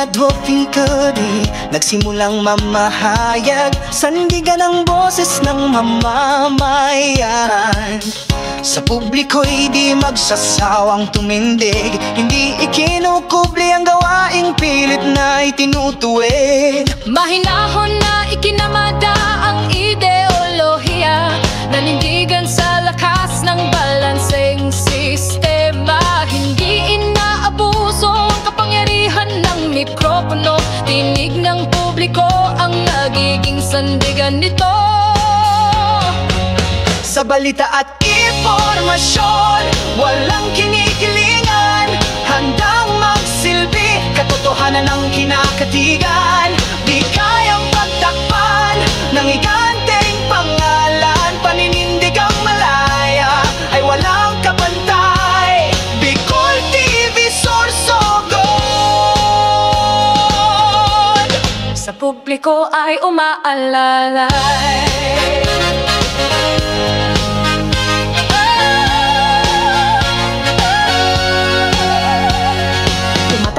advocate ka di nagsimulang mamahayag, sandigan ang boses ng mamamayan. Sa publiko'y di magsasawang tumindig, hindi ikinukubli ang gawaing pilit na itinutuwid. Mahinahon na ikinamada ang ideolohiya, nanindigan sa lakas ng balanseng sistema. Hindi inaabuso ang kapangyarihan ng mikropono, tinig ng publiko ang nagiging sandigan nito. Sa balita at impormasyon, walang kinikilingan, handang magsilbi, katotohanan ng kinakatigan. Di kayang pagtakpan ng higanteng pangalan, paninindig ang malaya ay walang kapantay. Bicol TV Sorsogon, sa publiko ay umaalalay.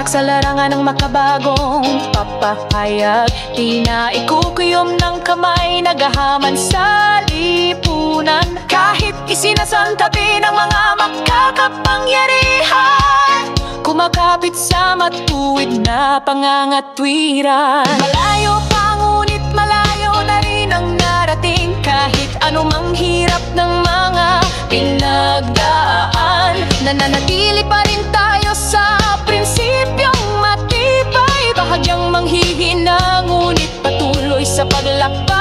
Sa larangan ng makabagong papahayag, di na ikukuyom ng kamay, nagahaman sa lipunan. Kahit isinasantabi ng mga makakapangyarihan, kumakapit sa matuwid na pangangatwiran. Malayo pa ngunit malayo na rin ang narating, kahit anumang hirap ng mga pinagdaan. Nananatili pa rin tayo sa prinsipyong matibay, bahagyang manghihina ngunit patuloy sa paglakbay.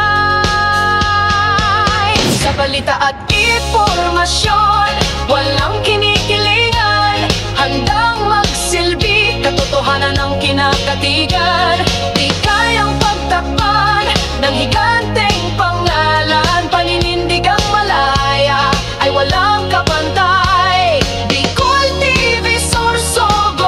Sa balita at impormasyon, walang kinikilingan, handang magsilbi, katotohanan ng kinakatigan. Di kayang pagtakpan ng higanteng pangalan, paninindig ang malaya ay walang kapantay. Bicol TV Sorsogon,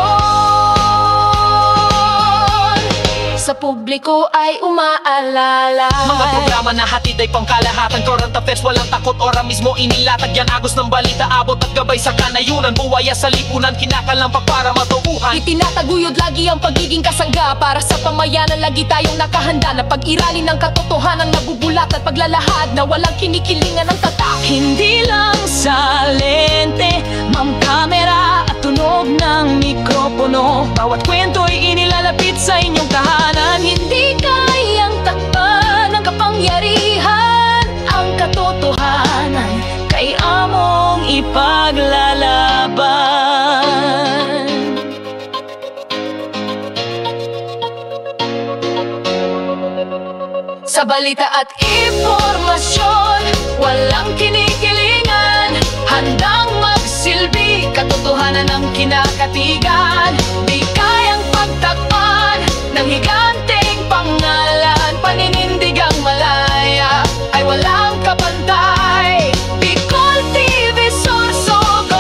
sa publiko ay umaalala. Mga programa na hatid ay pangkalahatan, current affairs walang takot, ora mismo inilatag yan. Agos ng balita, abot at gabay sa kanayunan, buwaya sa lipunan, kinakalampak para matubuhan. Itinataguyod lagi ang pagiging kasangga, para sa pamayanan lagi tayong nakahanda na pag-iralin ng katotohanan, nabubulat at paglalahad na walang kinikilingan ng tatak. Hindi lang sa lente, ma'am kamera at tunog ng mikropono, bawat kwento'y inilalapit sa inyong tahanan. Hindi kayang takpan ng kapangyarihan, ang katotohanan kay among ipaglalaban. Sa balita at impormasyon, walang kinikilingan, handang magsilbi, katotohanan ng kinakatigan. Di kayang pagtakpan ng higanteng pangalan, paninindig ang malaya ay walang kapantay. Bicol TV Sorsogon,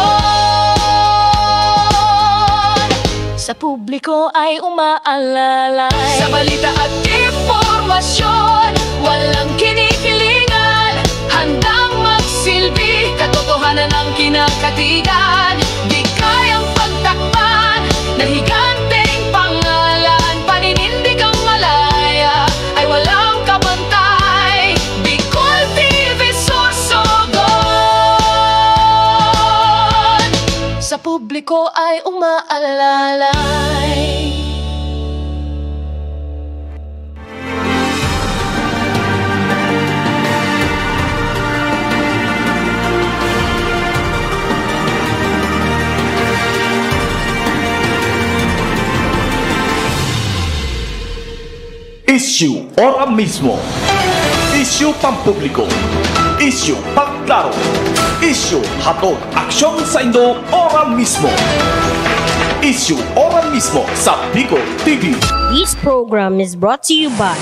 sa publiko ay umaalalay. Sa balita at impormasyon, walang kinikilingan, handang magsilbi, katotohanan ng kinakatigan. Di kayang pagtakpan ng higanteng pangalan, paninindig ang malaya ay walang kabantay. Bicol TV Sorsogon, sa publiko ay umaalalay. Issue ora mismo. Issue pampubliko. Issue pangklaro. Issue hatod aksyon sa Indo ora mismo. Issue ora mismo sa Bicol TV. This program is brought to you by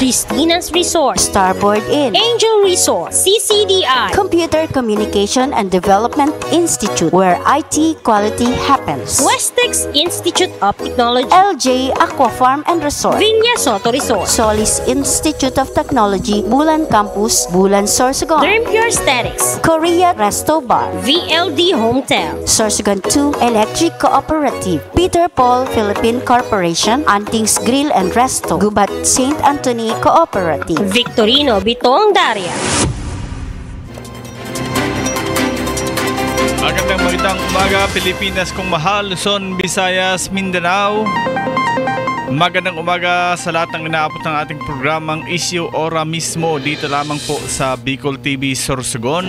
Christina's Resort, Starboard Inn, Angel Resort, CCDI, Computer Communication and Development Institute, where IT quality happens. Westex Institute of Technology, LJ Aqua Farm and Resort, Viña Soto Resort, Solis Institute of Technology, Bulan Campus, Bulan, Sorsogon, Dream Pure Aesthetics, Korea Resto Bar, VLD Hotel, Sorsogon 2 Electric Cooperative, Peter Paul Philippine Corporation, Antings Grill and Resto, Gubat St. Anthony Cooperative, Victorino Bitong Daria. Magandang umaga, Pilipinas kong mahal, Luzon, Visayas, Mindanao. Magandang umaga sa lahat ng inaabot ng ating programang Issue Ora Mismo dito lamang po sa Bicol TV Sorsogon.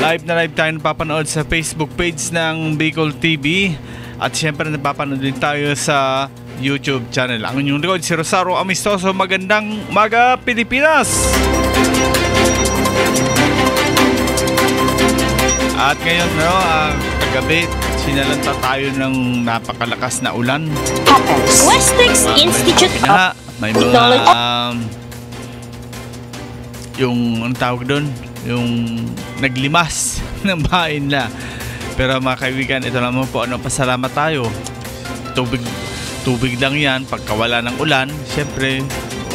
Live na live tayo napapanood sa Facebook page ng Bicol TV at syempre napapanood din tayo sa YouTube channel. Ang inyong record, si Rosario Amistoso. Magandang umaga, Pilipinas! At ngayon, kagabi, sinalanta tayo ng napakalakas na ulan. Westex Institute of May mga, yung, anong tawag doon? Yung naglimas ng bahay nila. Pero mga kaibigan, ito naman po, pasalamat tayo. Tubig lang yan. Pagkawala ng ulan, syempre,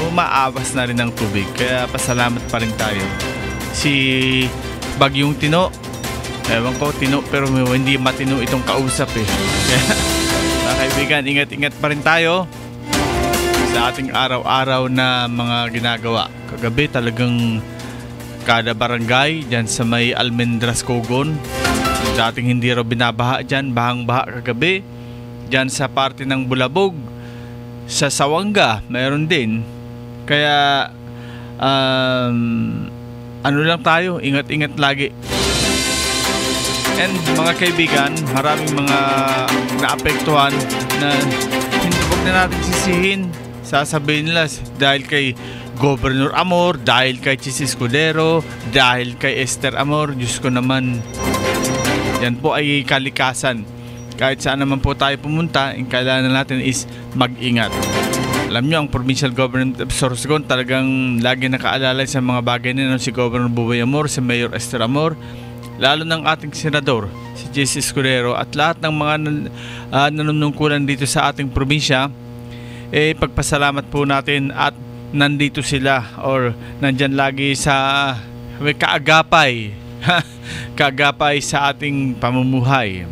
umaawas na rin ng tubig. Kaya pasalamat pa rin tayo. Si Bagyong Tino, ewan ko, Tino, pero hindi matino itong kausap eh. Kaya, mga kaibigan, ingat-ingat pa rin tayo sa ating araw-araw na mga ginagawa. Kagabi talagang kada barangay dyan sa may Almendras, Cogon, dating hindi raw binabaha dyan, bahang-baha kagabi. Dyan sa parte ng Bulabog, sa Sawanga, mayroon din. Kaya ano lang tayo, ingat-ingat lagi. And mga kaibigan, maraming mga naapektuhan na hindi wag na natin sisihin. Sasabihin nila dahil kay Governor Amor, dahil kay Chis Escudero, dahil kay Esther Amor. Diyos ko naman, yan po ay kalikasan. Kahit saan naman po tayo pumunta, ang kailangan natin is mag-ingat. Alam nyo, ang Provincial Government of Sorsogon talagang lagi nakaalala sa mga bagay nila, si Governor Buboy Amor, si Mayor Esther Amor, lalo ng ating senador, si Chis Escudero, at lahat ng mga nanunungkulan dito sa ating probinsya. Pagpasalamat po natin at nandito sila or nandyan lagi sa kaagapay kaagapay sa ating pamumuhay.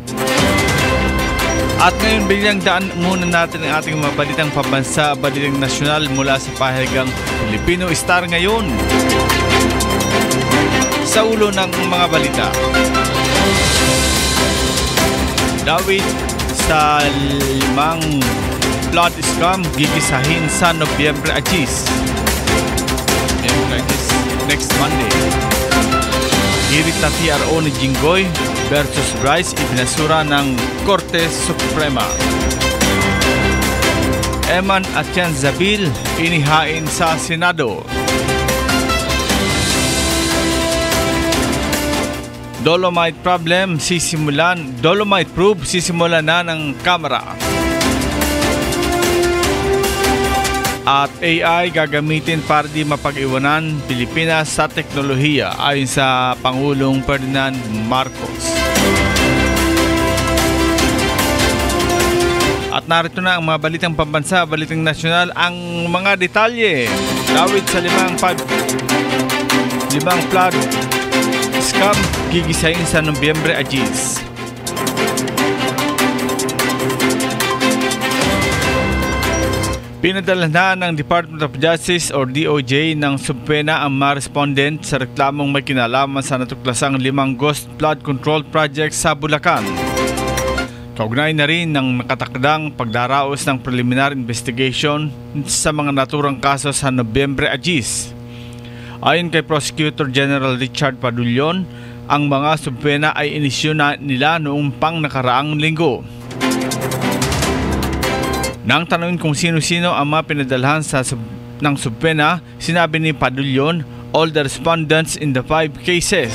At ngayon, bilang daan muna natin ang ating mga balitang pambansa, balitang nasyonal mula sa pahayag Filipino Star ngayon. Sa ulo ng mga balita, Dawit sa 5 flood scam gigisahin sa Nobyembre Agis. Next Monday. Hirit na TRO ni Jinggoy versus Bryce ibinasura ng Korte Suprema. Eman at Jan Zabil inihain sa Senado. Dolomite probe sisimulan na ng Kamara. At AI gagamitin para di mapag-iwanan Pilipinas sa teknolohiya ayon sa Pangulong Ferdinand Marcos. At narito na ang mga balitang pambansa, balitang nasyonal, ang mga detalye. Dawit sa 5 flood scam gigisahin sa Nobyembre Agis. Pinadala na ng Department of Justice or DOJ ng subpena ang mga respondent sa reklamong may kinalaman sa natuklasang 5 ghost flood control projects sa Bulacan. Kaugnay na rin ng nakatakdang pagdaraos ng preliminary investigation sa mga naturang kaso sa Nobyembre Agis. Ayon kay Prosecutor General Richard Padulyon, ang mga subpena ay inisyu na nila noong pang nakaraang linggo. Nang tanungin kung sino-sino ang mga pinadalhan ng subpena, sinabi ni Padulyon, all the respondents in the 5 cases.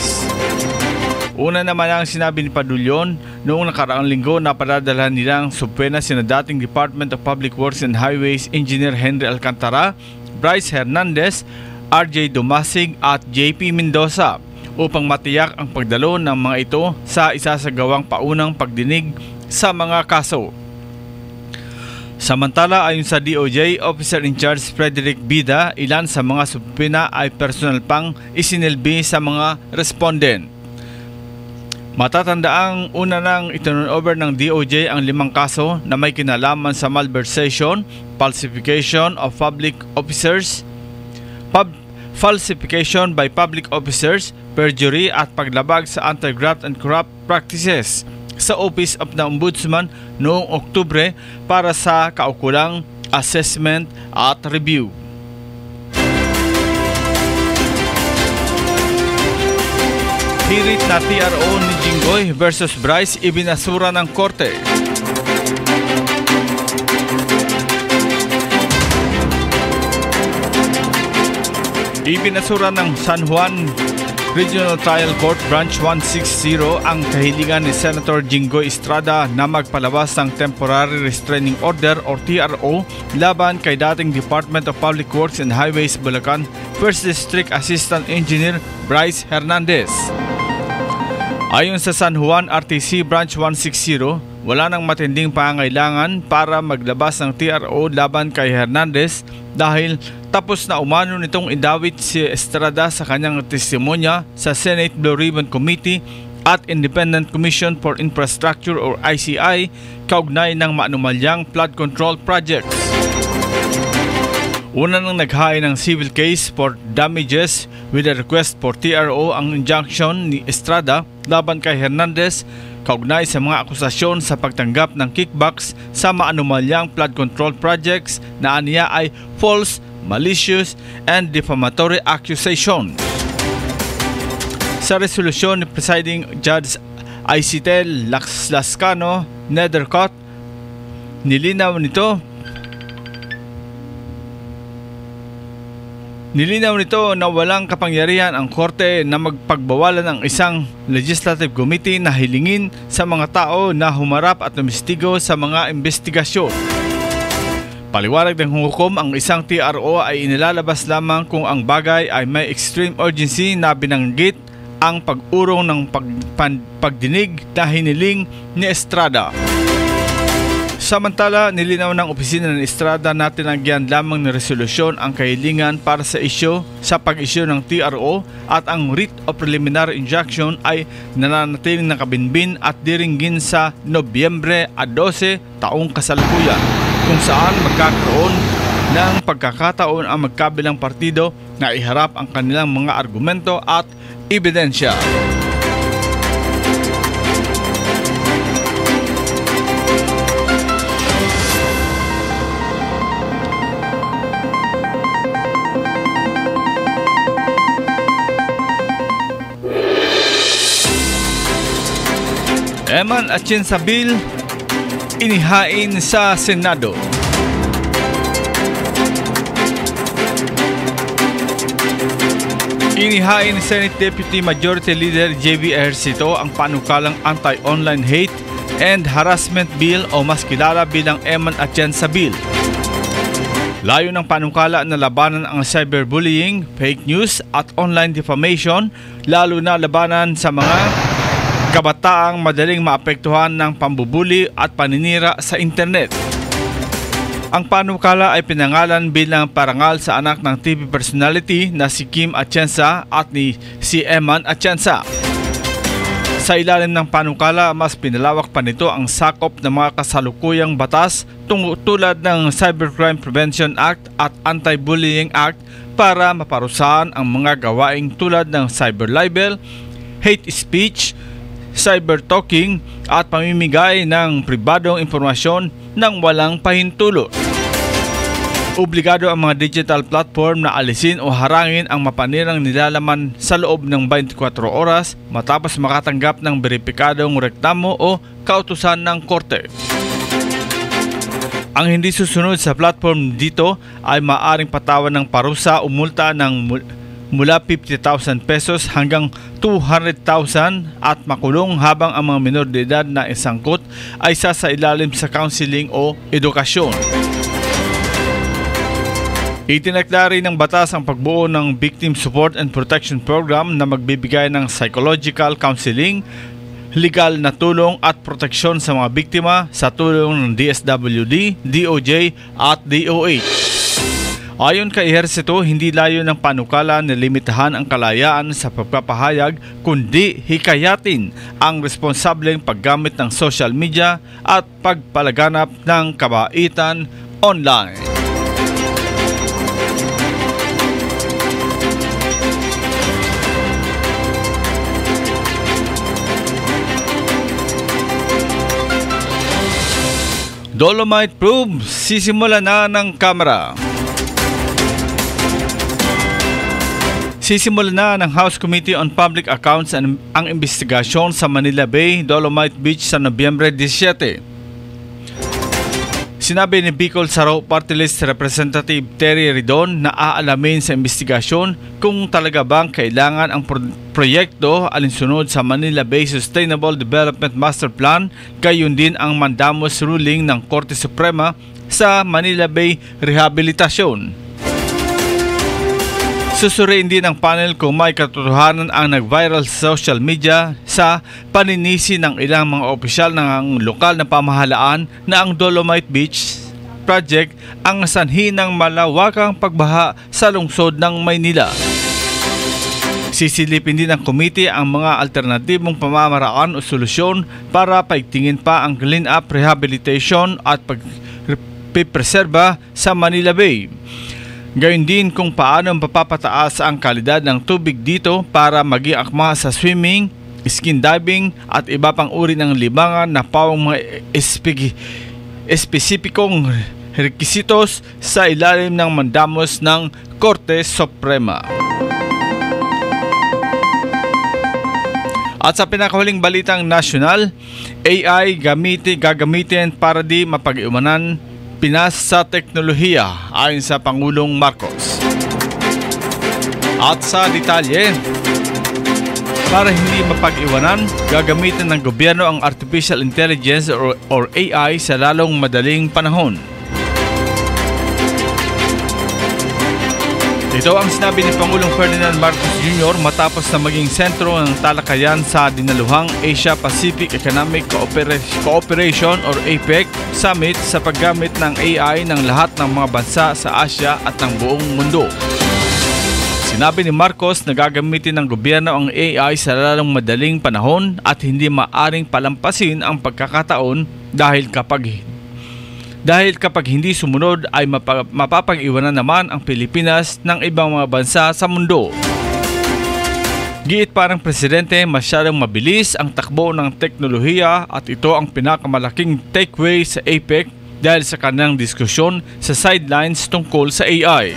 Una naman ang sinabi ni Padulyon, noong nakaraang linggo na padadalhan nilang subpena sina dating Department of Public Works and Highways Engineer Henry Alcantara Bryce Hernandez, RJ Dumasig at JP Mendoza upang matiyak ang pagdalo ng mga ito sa isasagawang paunang pagdinig sa mga kaso. Samantala, ayon sa DOJ Officer in Charge Frederick Bida, ilan sa mga subpoena ay personal pang isinilbi sa mga respondent. Matatandaang una nang iturnover ng DOJ ang 5 kaso na may kinalaman sa malversation, falsification of public officers, falsification by public officers, perjury at paglabag sa anti-graft and corrupt practices sa Office of the Ombudsman noong Oktubre para sa kaukulang assessment at review. Hirit na TRO ni Jinggoy versus Bryce ibinasura ng korte. Ibinasura ng San Juan Regional Trial Court Branch 160 ang kahilingan ni Senator Jinggoy Estrada na magpalabas ng Temporary Restraining Order o TRO laban kay dating Department of Public Works and Highways Bulacan 1st District Assistant Engineer Bryce Hernandez. Ayon sa San Juan RTC Branch 160, wala nang matinding pangailangan para maglabas ng TRO laban kay Hernandez dahil tapos na umano nitong idawit si Estrada sa kanyang testimonya sa Senate Blue Ribbon Committee at Independent Commission for Infrastructure or ICI kaugnay ng maanumalyang flood control projects. Una nang naghain ng civil case for damages with a request for TRO ang injunction ni Estrada laban kay Hernandez kaugnay sa mga akusasyon sa pagtanggap ng kickbacks sa maanumalyang flood control projects na aniya ay false, malicious, and defamatory accusation. Sa resolusyon ni Presiding Judge Aisitel Lascano Nethercott, nilinaw nito na walang kapangyarihan ang korte na magpagbawalan ng isang legislative committee na hilingin sa mga tao na humarap at umistigo sa mga investigasyon. Paliwanag ng hukom, ang isang TRO ay inilalabas lamang kung ang bagay ay may extreme urgency na binanggit ang pag-urong ng pagdinig na hiniling ni Estrada. Samantala, nilinaw ng opisina ng Estrada na tinagyan lamang ng resolusyon ang kahilingan para sa pag-isyu ng TRO at ang writ of preliminary injunction ay nananatiling nakabinbin at diringgin sa Nobyembre 12 taong kasalukuyan, kung saan magkakaroon ng pagkakataon ang magkabilang partido na iharap ang kanilang mga argumento at ebidensya. Eman Atienza Bill inihain sa Senado. Inihain ni Senate Deputy Majority Leader J.B. Ejercito ang panukalang Anti-Online Hate and Harassment Bill o mas kilala bilang Eman Atienza Bill. Layo ng panukala na labanan ang cyberbullying, fake news at online defamation, lalo na labanan sa mga kabataang madaling maapektuhan ng pambubuli at paninira sa internet. Ang panukala ay pinangalan bilang parangal sa anak ng TV personality na si Kim Atienza at si Eman Atienza. Sa ilalim ng panukala, mas pinalawak pa nito ang sakop ng mga kasalukuyang batas tulad ng Cybercrime Prevention Act at Anti-Bullying Act para maparusahan ang mga gawaing tulad ng cyberlibel, hate speech, cyber-talking at pamimigay ng pribadong impormasyon ng walang pahintulot. Obligado ang mga digital platform na alisin o harangin ang mapanirang nilalaman sa loob ng 24 oras matapos makatanggap ng beripikadong reklamo o kautusan ng korte. Ang hindi susunod sa platform dito ay maaaring patawan ng parusa o multa ng mula 50,000 pesos hanggang 200,000 at makulong habang ang mga menor de edad na isangkot ay sasailalim sa counseling o edukasyon. Itinakda rin ng batas ang pagbuo ng Victim Support and Protection Program na magbibigay ng psychological counseling, legal na tulong at proteksyon sa mga biktima sa tulong ng DSWD, DOJ at DOH. Ayon kay Ejercito, hindi layo ng panukala na limitahan ang kalayaan sa pagpapahayag kundi hikayatin ang responsableng paggamit ng social media at pagpalaganap ng kabaitan online. Dolomite probe, sisimula na ng kamera. Sisimula na ng House Committee on Public Accounts ang investigasyon sa Manila Bay, Dolomite Beach sa Nobyembre 17. Sinabi ni Bicol Saraw Party List Representative Terry Ridon na aalamin sa investigasyon kung talaga bang kailangan ang proyekto alinsunod sa Manila Bay Sustainable Development Master Plan, gayon din ang mandamus ruling ng Korte Suprema sa Manila Bay Rehabilitasyon. Susuriin din ng panel kung may katotohanan ang nag-viral sa social media sa paninisi ng ilang mga opisyal ng lokal na pamahalaan na ang Dolomite Beach Project ang sanhi ng malawakang pagbaha sa lungsod ng Maynila. Sisilipin din ng komite ang mga alternatibong pamamaraan o solusyon para paigtingin pa ang clean-up rehabilitation at pagpipreserba sa Manila Bay. Gayon din kung paano mapapataas ang kalidad ng tubig dito para maging akma sa swimming, skin diving at iba pang uri ng libangan na pawang mga espesipikong rekisitos sa ilalim ng mandamos ng Korte Suprema. At sa pinakahuling balitang nasyonal, AI gagamitin para di mapag-iwanan Pinas sa teknolohiya ayon sa Pangulong Marcos. At sa detalye, para hindi mapag-iwanan, gagamitin ng gobyerno ang Artificial Intelligence or AI sa lalong madaling panahon. Ito ang sinabi ni Pangulong Ferdinand Marcos Jr. matapos na maging sentro ng talakayan sa dinaluhang Asia-Pacific Economic Cooperation or APEC Summit sa paggamit ng AI ng lahat ng mga bansa sa Asia at ng buong mundo. Sinabi ni Marcos na gagamitin ng gobyerno ang AI sa lalong madaling panahon at hindi maaring palampasin ang pagkakataon dahil kapag hindi sumunod ay mapapag-iwanan naman ang Pilipinas ng ibang mga bansa sa mundo. Giit pa ng presidente, masyadong mabilis ang takbo ng teknolohiya at ito ang pinakamalaking takeaway sa APEC dahil sa kanilang diskusyon sa sidelines tungkol sa AI.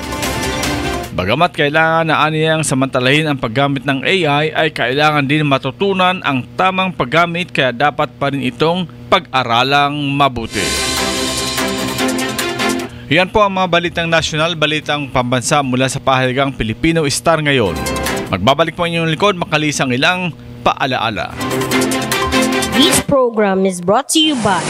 Bagamat kailangan na aniyang samantalahin ang paggamit ng AI, ay kailangan din matutunan ang tamang paggamit kaya dapat pa rin itong pag-aralang mabuti. Yan po ang mga balitang nasyonal, balitang pambansa mula sa pahalagang Pilipino Star ngayon. Magbabalik po inyong likod, makalisang ilang paalaala. This program is brought to you by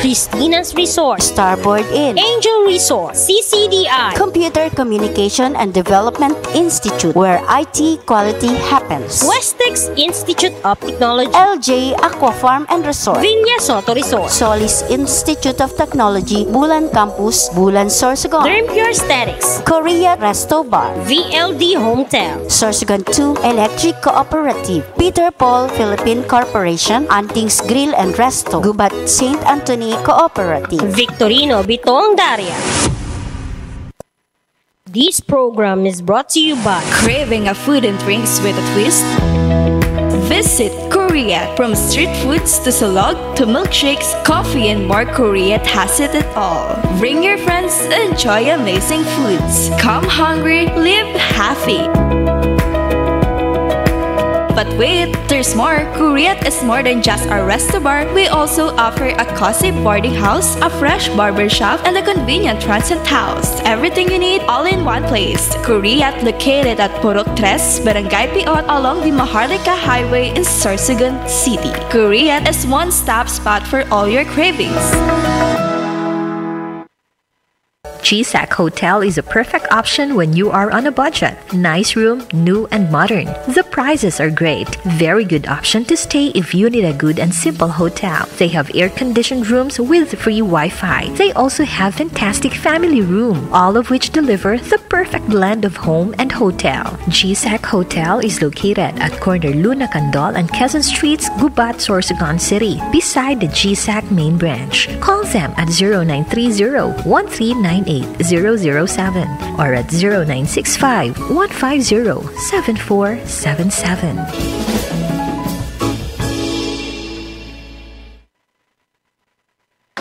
Christina's Resort, Starboard Inn, Angel Resort, CCDI, Computer Communication and Development Institute, where IT quality happens. Westex Institute of Technology, LJ Aqua Farm and Resort, Vinya Soto Resort, Solis Institute of Technology, Bulan Campus, Bulan Sorsogon, Dermpure Aesthetics, Korea Resto Bar, VLD Hotel, Sorsogon 2 Electric Cooperative, Peter Paul Philippine Corporation, Antings Grill and Resto, Gubat St. Anthony Cooperative, Victorino Bitong Daria. This program is brought to you by Craving a food and drinks with a twist? Visit Korea. From street foods to salog to milkshakes, coffee and more, Korea has it all. Bring your friends, enjoy amazing foods. Come hungry, live happy. But wait, there's more. Korea is more than just a resto bar. We also offer a cozy boarding house, a fresh barbershop, and a convenient transit house. Everything you need all in one place. Korea, located at Purok 3, Barangay Piot, along the Maharlika Highway in Sorsogon City. Korea is one-stop spot for all your cravings. GSAC Hotel is a perfect option when you are on a budget. Nice room, new and modern. The prices are great. Very good option to stay if you need a good and simple hotel. They have air-conditioned rooms with free Wi-Fi. They also have fantastic family room, all of which deliver the perfect blend of home and hotel. GSAC Hotel is located at corner Luna Candol and Quezon Streets, Gubat, Sorsogon City, beside the GSAC main branch. Call them at 0930-1398-007 or at 0965-150-7477.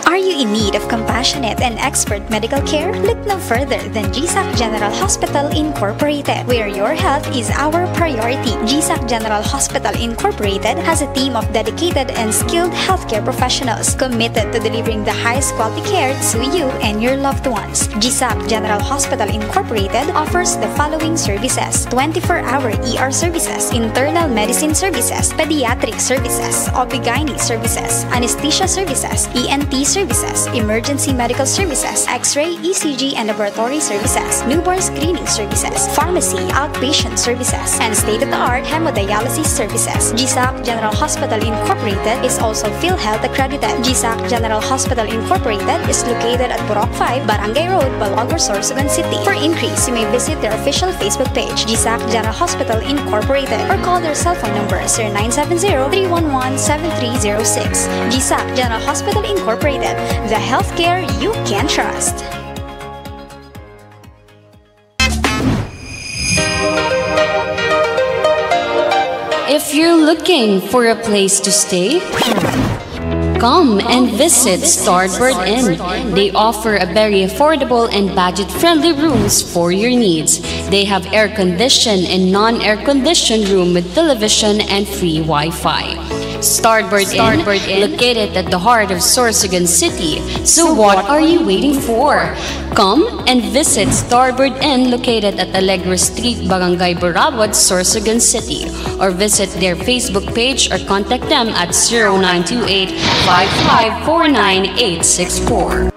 Are you in need of compassionate and expert medical care? Look no further than GSAC General Hospital Incorporated, where your health is our priority. GSAC General Hospital Incorporated has a team of dedicated and skilled healthcare professionals committed to delivering the highest quality care to you and your loved ones. GSAC General Hospital Incorporated offers the following services: 24-hour ER services, internal medicine services, pediatric services, OB/GYN services, anesthesia services, ENT services, emergency medical services, X-ray, ECG, and laboratory services, newborn screening services, pharmacy, outpatient services, and state-of-the-art hemodialysis services. GSAC General Hospital Incorporated is also PhilHealth accredited. GSAC General Hospital Incorporated is located at Burok 5, Barangay Road, Balagor, Sorsogon City. For inquiries, you may visit their official Facebook page, GSAC General Hospital Incorporated, or call their cell phone number 0970-311-7306. GSAC General Hospital Incorporated, the healthcare you can trust. If you're looking for a place to stay, come and visit Starboard Inn. They offer a very affordable and budget-friendly rooms for your needs. They have air-conditioned and non-air-conditioned room with television and free Wi-Fi. Starboard Inn, located at the heart of Sorsogon City. So what are you waiting for? Come and visit Starboard Inn, located at Alegre Street, Barangay Burabot, Sorsogon City, or visit their Facebook page or contact them at 0928-5549864.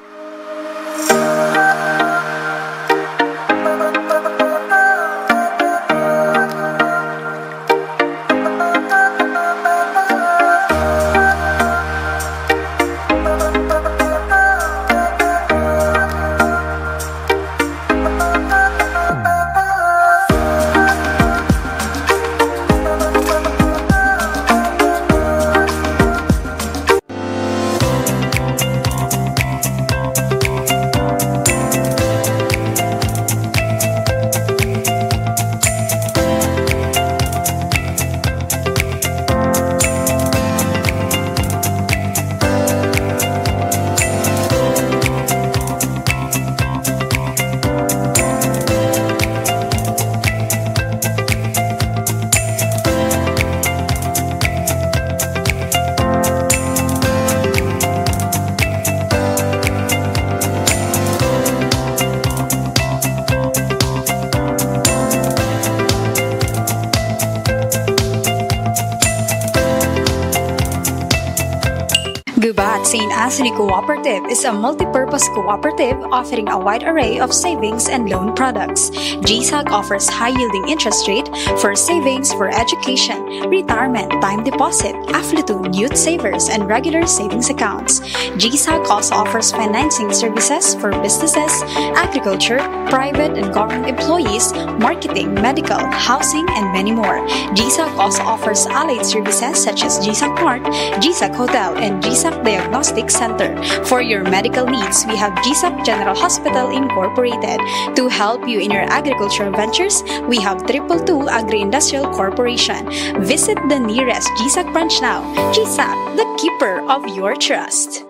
Gubat St. Anthony Cooperative is a multi-purpose cooperative offering a wide array of savings and loan products. GSAC offers high-yielding interest rate for savings for education, retirement, time deposit, affluent, youth savers, and regular savings accounts. GSAC also offers financing services for businesses, agriculture, private and government employees, marketing, medical, housing, and many more. GSAC also offers allied services such as GSAC Mart, GSAC Hotel, and GSAC Diagnostic Center. For your medical needs, we have GSAC General Hospital Incorporated. To help you in your agricultural ventures, we have 222 Agri-Industrial Corporation. Visit the nearest GSAC branch now. GSAC, the keeper of your trust.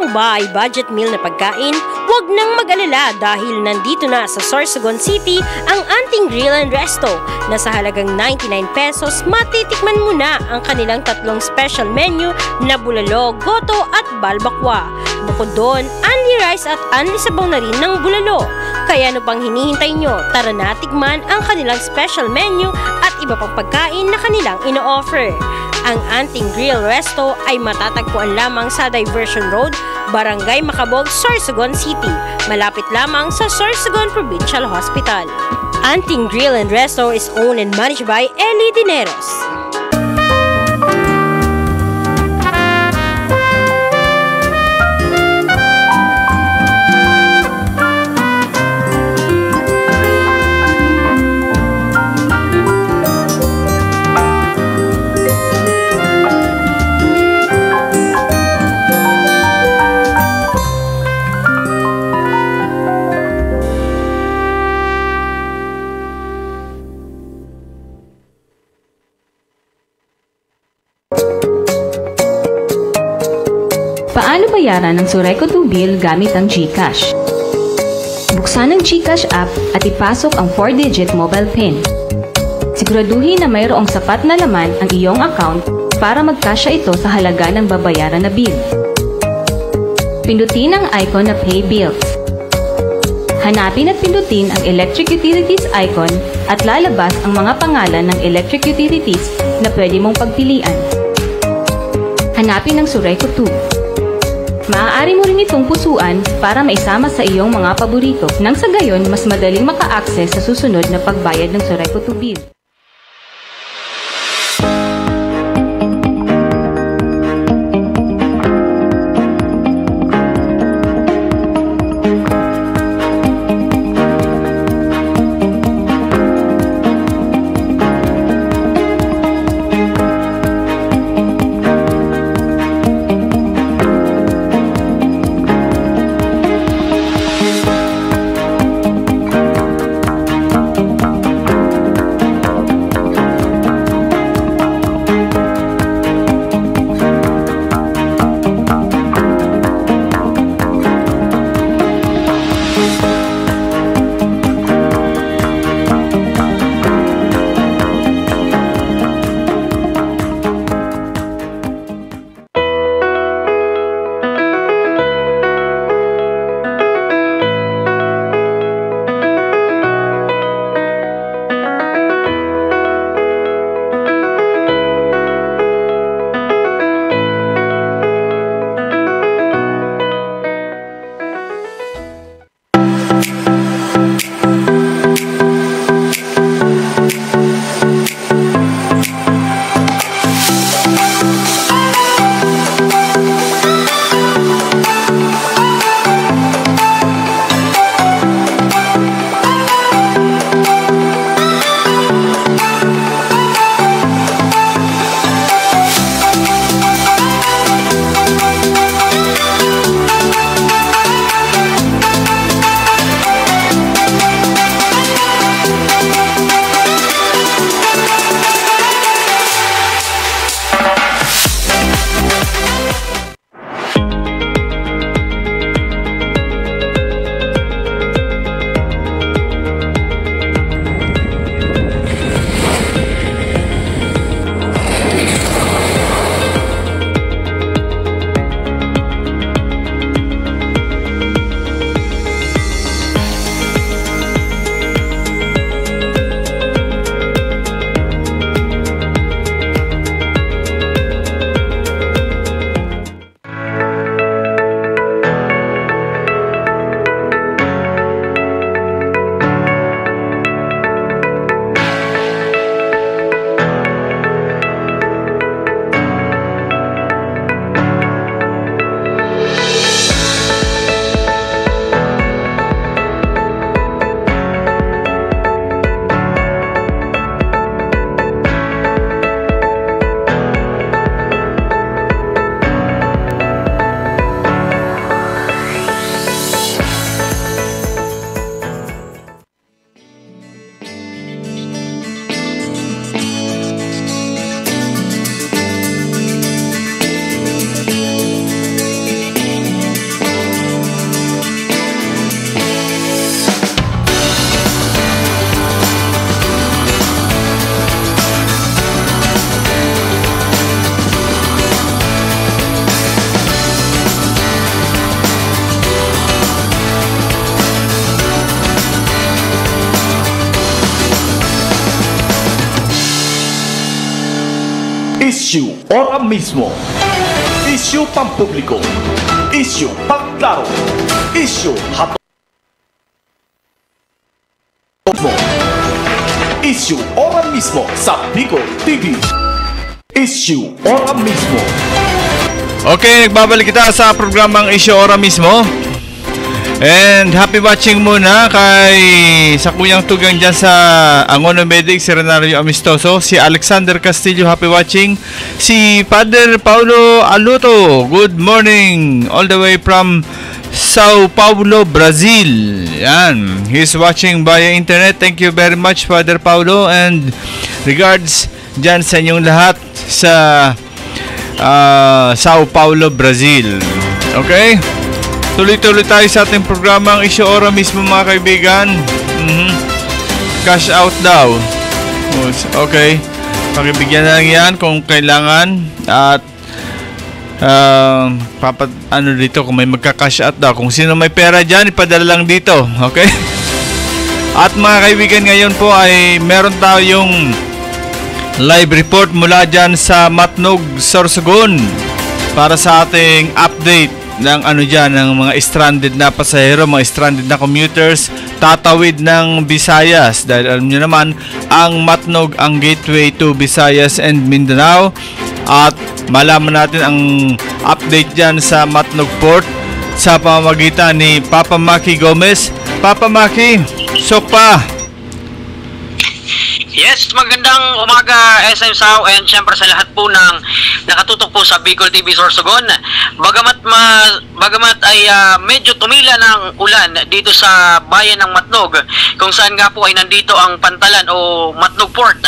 mo ba ay budget meal na pagkain? Huwag nang mag-alala dahil nandito na sa Sorsogon City ang Anting Grill and Resto na sa halagang 99 pesos matitikman mo na ang kanilang tatlong special menu na bulalo, goto at balbakwa. Bukod doon, only rice at only sabaw na rin ng bulalo. Kaya ano pang hinihintay nyo? Tara na tikman ang kanilang special menu at iba pang pagkain na kanilang ino-offer. Ang Anting Grill Resto ay matatagpuan lamang sa Diversion Road, Barangay Macabog, Sorsogon City. Malapit lamang sa Sorsogon Provincial Hospital. Anting Grill and Resto is owned and managed by Eli Dineros. Paano bayaran ng Sureko 2 bill gamit ang GCash? Buksan ang GCash app at ipasok ang 4-digit mobile PIN. Siguraduhin na mayroong sapat na laman ang iyong account para magkasya ito sa halaga ng babayaran na bill. Pindutin ang icon na Pay Bills. Hanapin at pindutin ang Electric Utilities icon at lalabas ang mga pangalan ng electric utilities na pwede mong pagpilian. Hanapin ang Sureko 2. Maaari mo rin itong pusuan para maisama sa iyong mga paborito nang sa gayon mas madaling maka-access sa susunod na pagbayad ng Sureko 2 bill. ora mismo. Issue pampubliko. Issue pagklaro. Issue hatol mo. Issue ora mismo sa Bicol TV. Issue ora mismo. Okay, nagbabalik kita sa programang Issue Ora mismo. And happy watching muna kay sa kuyang tugang dyan sa Angono Medic, si Renario Amistoso, si Alexander Castillo, happy watching, si Father Paulo Aluto, good morning, all the way from Sao Paulo, Brazil. Yan, he's watching via internet. Thank you very much, Father Paulo, and regards dyan sa inyong lahat sa Sao Paulo, Brazil. Okay? Tuloy-tuloy tayo sa ating programang Issue Ora mismo, mga kaibigan. Cash out daw. Okay. Pakibigyan na lang yan kung kailangan. At ano dito kung may magka-cash out daw. Kung sino may pera dyan, ipadala lang dito. Okay? At mga kaibigan, ngayon po ay meron tayong live report mula dyan sa Matnog, Sorsogon para sa ating update ng ano dyan, ng mga stranded na pasahero, mga stranded na commuters tatawid ng Visayas, dahil alam nyo naman ang Matnog ang gateway to Visayas and Mindanao. At malaman natin ang update dyan sa Matnog Port sa pamamagitan ni Papa Maki Gomez. Papa Maki, sokpa! Yes, magandang umaga SM Sao, and syempre sa lahat po ng nakatutok po sa Bicol TV Sorsogon. Bagamat ay medyo tumila ng ulan dito sa bayan ng Matnog, kung saan nga po ay nandito ang Pantalan o Matnog Port,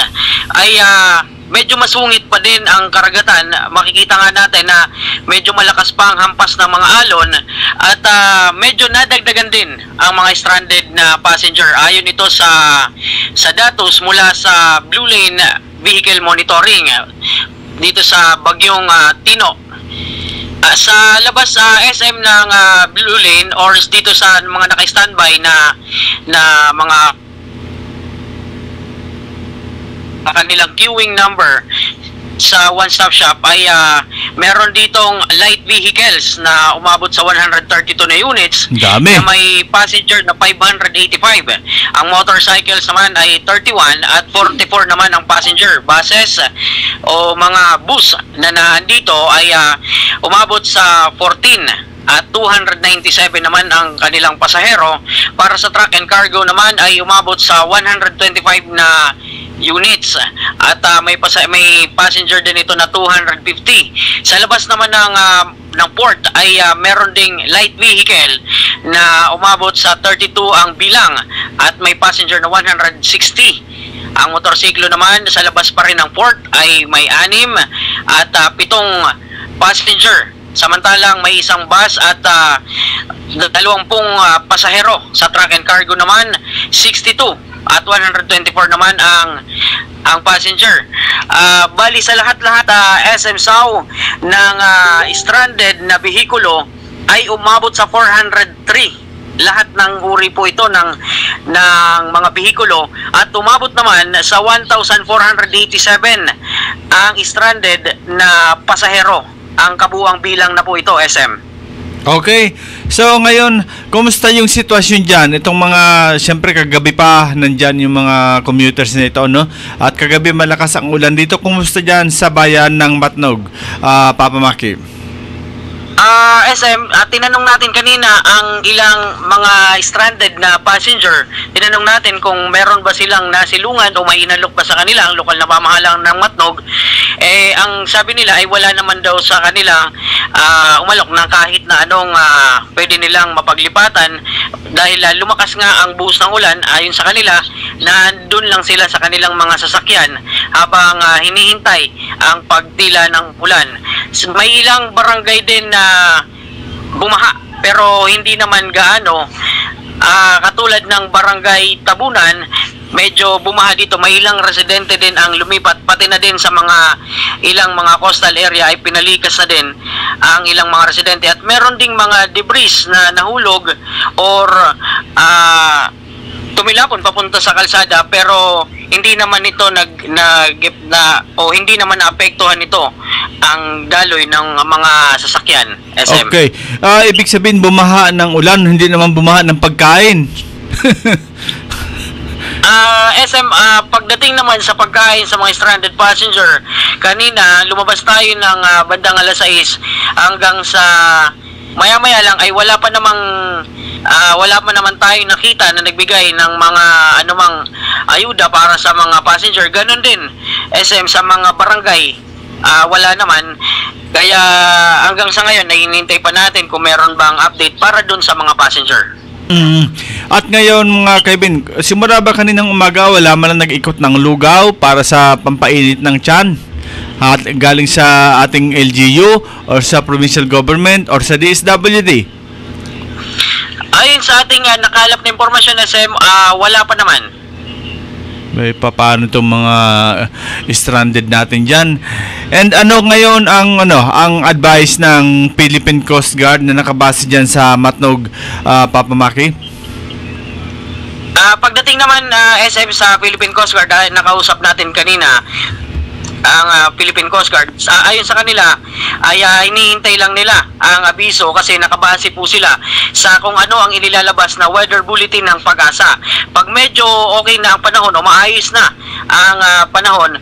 ay medyo masungit pa din ang karagatan. Makikita nga natin na medyo malakas pa ang hampas ng mga alon at medyo nadagdagan din ang mga stranded na passenger. Ayon ito sa datos mula sa Blue Lane Vehicle Monitoring dito sa Bagyong Tino. Sa labas SM ng Blue Lane or dito sa mga naka-standby na mga kanilang queuing number sa one-stop shop ay meron ditong light vehicles na umabot sa 132 na units. Dami. Na may passenger na 585. Ang motorcycles naman ay 31 at 44 naman ang passenger. Buses o mga bus na naandito ay umabot sa 14 at 297 naman ang kanilang pasahero. Para sa truck and cargo naman ay umabot sa 125 na units at may passenger din ito na 250. Sa labas naman ng port ay meron ding light vehicle na umabot sa 32 ang bilang at may passenger na 160. Ang motorsiklo naman sa labas pa rin ng port ay may 6 at 7 passenger. Samantalang may isang bus at 20 pasahero. Sa truck and cargo naman 62 at 124 naman ang passenger. Bali sa lahat-lahat SM Sao ng stranded na behikulo ay umabot sa 403. Lahat ng uri po ito ng mga behikulo at umabot naman sa 1,487 ang stranded na pasahero. Ang kabuuang bilang na po ito, SM. Okay. So ngayon, kumusta yung sitwasyon dyan? Itong mga, siyempre kagabi pa nandyan yung mga commuters na ito, no? At kagabi malakas ang ulan dito. Kumusta dyan sa bayan ng Matnog, Papa Maki? SM, tinanong natin kanina ang ilang mga stranded na passenger. Tinanong natin kung meron ba silang nasilungan o may inalok ba sa kanila ang lokal na pamahalaan ng Matnog. Ang sabi nila ay wala naman daw sa kanila umalok ng kahit na anong pwede nilang mapaglipatan dahil lumakas nga ang buhos ng ulan. Ayon sa kanila, nandun lang sila sa kanilang mga sasakyan habang hinihintay ang pagtila ng ulan. May ilang barangay din na bumaha pero hindi naman gaano. Katulad ng barangay Tabunan, medyo bumaha dito. May ilang residente din ang lumipat, pati na din sa ilang mga coastal area ay pinalikas na din ang ilang mga residente. At meron ding mga debris na nahulog or tumilapon papunta sa kalsada, pero hindi naman ito hindi naman naapektuhan ito ang daloy ng mga sasakyan, SM. Okay. Ibig sabihin bumaha ng ulan, hindi naman bumaha ng pagkain. SM, pagdating naman sa pagkain sa mga stranded passenger, kanina lumabas tayo ng bandang alas 6 hanggang sa maya-maya lang ay wala pa naman tayo nakita na nagbigay ng mga anumang ayuda para sa mga passenger. Ganon din SM sa mga barangay, wala naman. Kaya hanggang sa ngayon ay hinihintay pa natin kung meron bang update para dun sa mga passenger. At ngayon mga Kevin, simula ba kaninang umaga wala man lang nag-ikot ng lugaw para sa pampainit ng tiyan? At galing sa ating LGU or sa provincial government or sa DSWD? Ayon sa ating nakalap na impormasyon, SM, wala pa naman. May paano itong mga stranded natin dyan? And ano ngayon ang advice ng Philippine Coast Guard na nakabase dyan sa Matnog, Papa Maki? Pagdating naman SM sa Philippine Coast Guard, nakausap natin kanina ang Philippine Coast Guard. Ayon sa kanila ay hinihintay lang nila ang abiso kasi nakabase po sila sa kung ano ang inilalabas na weather bulletin ng Pag-asa. Pag medyo okay na ang panahon o maayos na ang panahon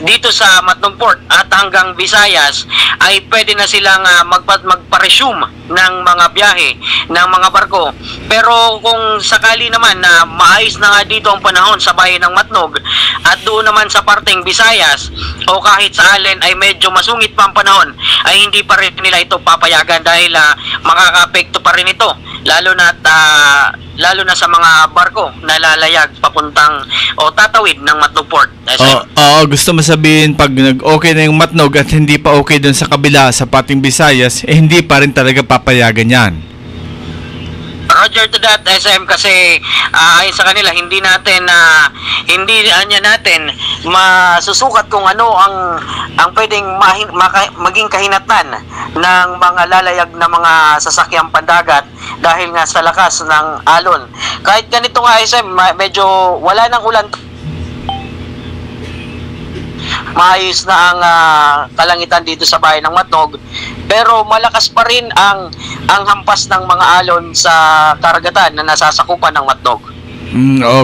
dito sa Matnog Port at hanggang Visayas, ay pwede na silang magpa-resume ng mga biyahe ng mga barko. Pero kung sakali naman na maayos na nga dito ang panahon sa bayan ng Matnog at doon naman sa parteng Visayas o kahit sa alin ay medyo masungit pa ang panahon, ay hindi pa rin nila ito papayagan dahil makaka-apekto pa rin ito lalo na sa mga barko na lalayag papuntang o tatawid ng Matnog Port. Gusto mo sabihin pag okay na yung Matnog at hindi pa okay dun sa kabila sa pating Visayas, hindi pa rin talaga papayagan yan. Roger to that, SM, kasi ayon sa kanila hindi natin masusukat kung ano ang pwedeng maging kahinatnan ng mga lalayag na mga sasakyang pandagat dahil nga sa lakas ng alon. Kahit ganito nga, SM, medyo wala nang ulan, maayos na ang kalangitan dito sa bayan ng Matnog, pero malakas pa rin ang hampas ng mga alon sa karagatan na nasasakupan ng Matnog.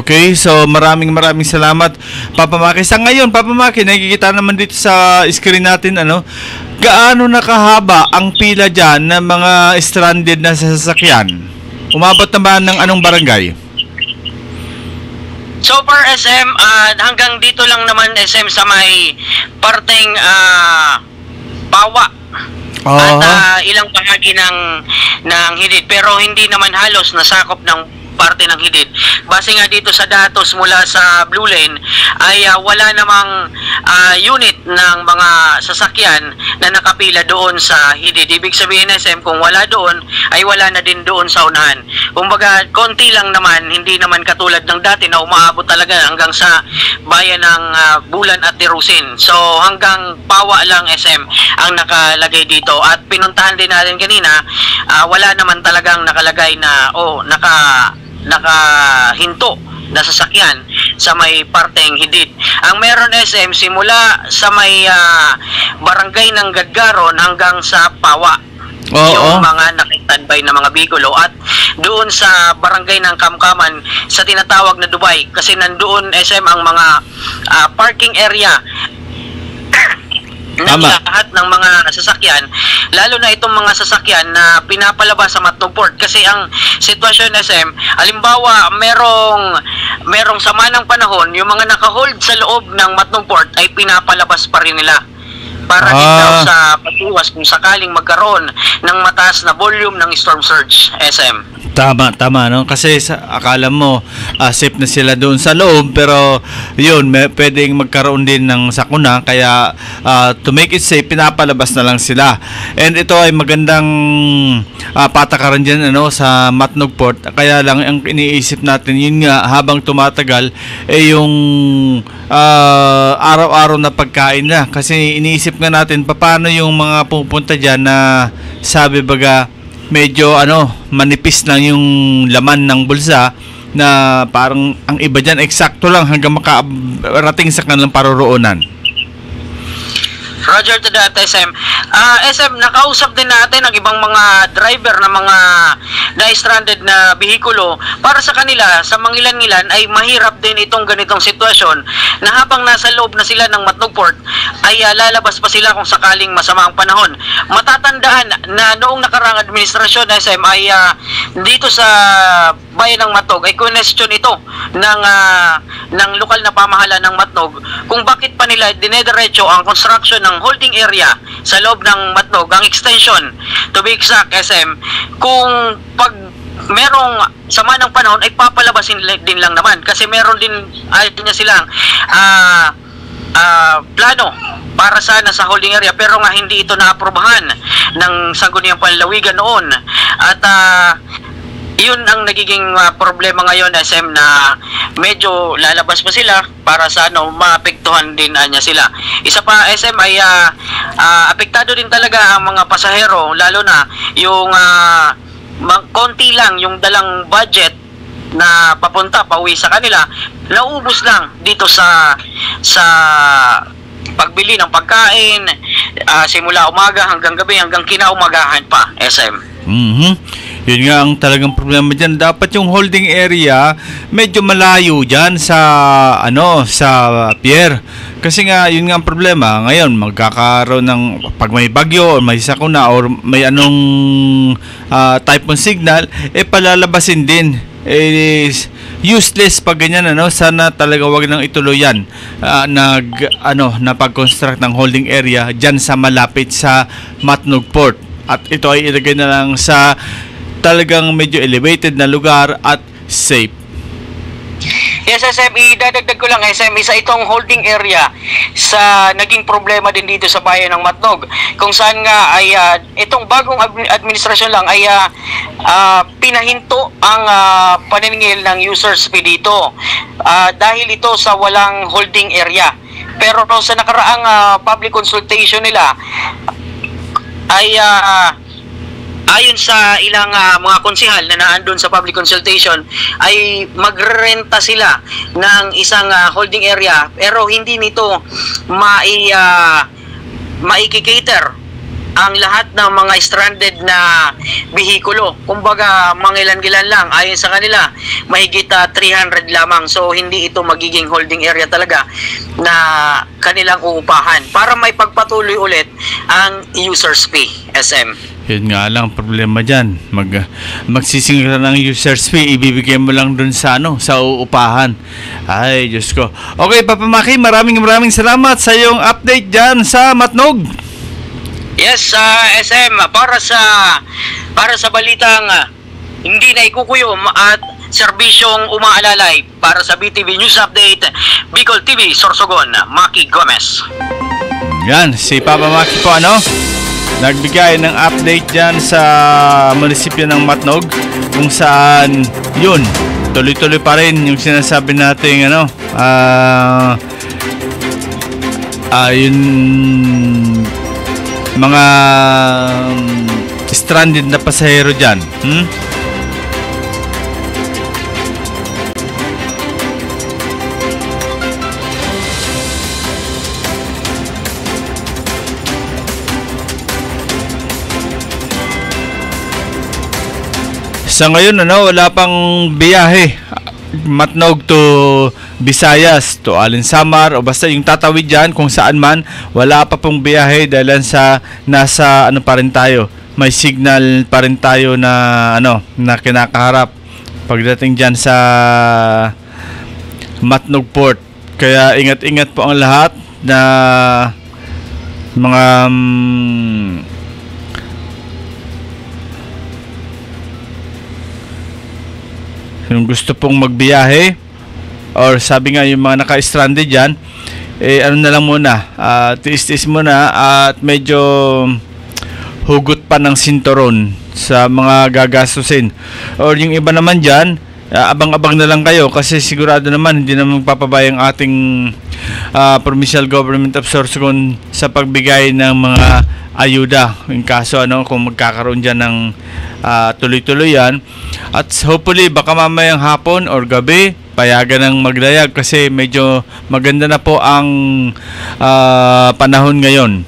Okay, so maraming salamat, Papa Maki. Sa ngayon, Papa Maki, nakikita naman dito sa screen natin gaano nakahaba ang pila dyan ng mga stranded na sasakyan? Umabot naman ng anong barangay? So far, SM, hanggang dito lang naman, SM, sa may parteng Pawa. At ilang bahagi ng Hidid, pero hindi naman halos nasakop ng parte ng Hidid. Base nga dito sa datos mula sa Blue Lane ay wala namang unit ng mga sasakyan na nakapila doon sa Hidid. Ibig sabihin, SM, kung wala doon ay wala na din doon sa unahan. Kumbaga, konti lang naman, hindi naman katulad ng dati na umaabot talaga hanggang sa bayan ng Bulan at Dirusin. So hanggang Pawa lang, SM, ang nakalagay dito. At pinuntahan din natin kanina, wala naman talagang nakalagay na nakahinto na sasakyan sa may parteng Hidid. Ang meron, SM, simula sa may barangay ng Gadgaron hanggang sa Pawa. Yung mga nakitandbay na mga bigolo, at doon sa barangay ng Kamkaman sa tinatawag na Dubai, kasi nandoon, SM, ang mga parking area ng lahat ng mga sasakyan, lalo na itong mga sasakyan na pinapalabas sa Matnog Port. Kasi ang sitwasyon, SM, halimbawa merong sama ng panahon, yung mga nakahold sa loob ng Matnog Port ay pinapalabas pa rin nila para din daw sa pag-iwas kung sakaling magkaroon ng mataas na volume ng storm surge, SM. Tama, no? Kasi akala mo safe na sila doon sa loob, pero yun, pwedeng magkaroon din ng sakuna, kaya to make it safe, pinapalabas na lang sila. And ito ay magandang patakaran dyan sa Matnog Port. Kaya lang ang iniisip natin, yun nga, habang tumatagal, yung araw-araw na pagkain na. Kasi iniisip nga natin, paano yung mga pupunta dyan na sabi baga, medyo manipis lang yung laman ng bulsa, na parang ang iba dyan eksakto lang hanggang makarating sa kanilang paroroonan. Roger to that, SM. SM, nakausap din natin ang ibang mga driver na mga na-stranded na bihikulo. Para sa kanila, sa mangilan-ngilan ay mahirap din itong ganitong sitwasyon na habang nasa loob na sila ng Matnog Port ay lalabas pa sila kung sakaling masama ang panahon. Matatandaan na noong nakarang administrasyon na SM ay dito sa bayan ng Matnog ay question ito ng lokal na pamahalaan ng Matnog kung bakit pa nila dinediretso ang construction ng holding area sa loob ng Matnog, ang extension to be exact, SM, kung pag merong sama ng panahon ay papalabasin din lang naman kasi meron din niya silang plano para sana sa holding area pero nga hindi ito naaprubahan ng Sangguniang Panlalawigan noon at yun ang nagiging problema ngayon, SM, na medyo lalabas pa sila para sa maapektuhan din niya sila. Isa pa, SM, ay apektado din talaga ang mga pasahero, lalo na yung konti lang yung dalang budget na papunta, pauwi sa kanila, naubos lang dito sa pagbili ng pagkain, simula umaga hanggang gabi, hanggang kinaumagahan pa, SM. Yun nga ang talagang problema dyan. Dapat yung holding area medyo malayo dyan sa sa pier. Kasi nga yun nga ang problema. Ngayon magkakaroon ng pag may bagyo or may sakuna or may typhoon signal, palalabasin din. Useless pag ganyan, sana talaga wag nang ituloy yan na pag-construct ng holding area dyan sa malapit sa Matnog Port. At ito ay ilagay na lang sa talagang medyo elevated na lugar at safe. Yes, SM, idadagdag ko lang, SM, isa itong holding area sa naging problema din dito sa bayan ng Matnog, kung saan nga ay itong bagong administrasyon lang ay pinahinto ang paniningil ng users fee dito dahil ito sa walang holding area. Pero sa nakaraang public consultation nila ay ayon sa ilang mga konsehal na naandun sa public consultation ay magrerenta sila ng isang holding area pero hindi nito maikikater ang lahat ng mga stranded na bihikulo. Kumbaga mangilan-gilan lang, ayon sa kanila mahigit 300 lamang, so hindi ito magiging holding area talaga na kanilang uupahan para may pagpatuloy ulit ang users fee, SM. Yun nga lang problema dyan. Magsisingil ka ng users fee, ibibigay mo lang dun sa sa uupahan. Ay, Diyos ko. Okay, Papa Maki, maraming salamat sa iyong update dyan sa Matnog. Yes, SM, para sa balitang hindi na ikukuyo at serbisyong umaalalay, para sa BTV News Update, Bicol TV, Sorsogon, Maki Gomez. Yan, si Papa Maki po nagbigay ng update dyan sa munisipyo ng Matnog kung saan yun, tuloy-tuloy pa rin yung sinasabi natin yun mga stranded na pasahero dyan. Sa ngayon wala pang biyahe Matnog to Visayas, to Alinsamar o basta yung tatawid dyan kung saan man, wala pa pong biyahe dahil sa nasa pa rin tayo, may signal pa rin tayo na na kinakaharap pagdating dyan sa Matnog Port. Kaya ingat-ingat po ang lahat na mga yung gusto pong magbiyahe or sabi nga yung mga naka-stranded dyan, na lang muna, tiis-tiis muna at medyo hugot pa ng sinturon sa mga gagastusin. Or yung iba naman dyan, abang-abang na lang kayo kasi sigurado naman hindi naman magpapabay ang ating Provincial Government of Sorsogon sa pagbigay ng mga ayuda in kaso kung magkakaroon dyan ng tuloy-tuloy yan. At hopefully baka mamayang hapon or gabi payagan ng maglayag kasi medyo maganda na po ang panahon ngayon.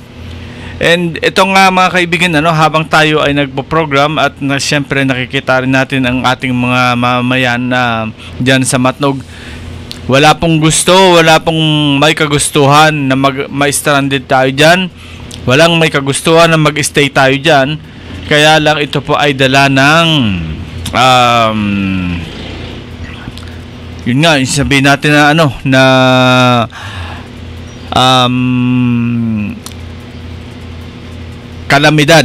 And ito nga mga kaibigan, habang tayo ay nagpo-program at siyempre nakikita rin natin ang ating mga mamamayan na dyan sa Matnog, wala pong gusto, wala pong may kagustuhan na ma-stranded tayo dyan, walang may kagustuhan na mag-stay tayo dyan, kaya lang ito po ay dala ng yun nga, sabihin natin na kalamidad.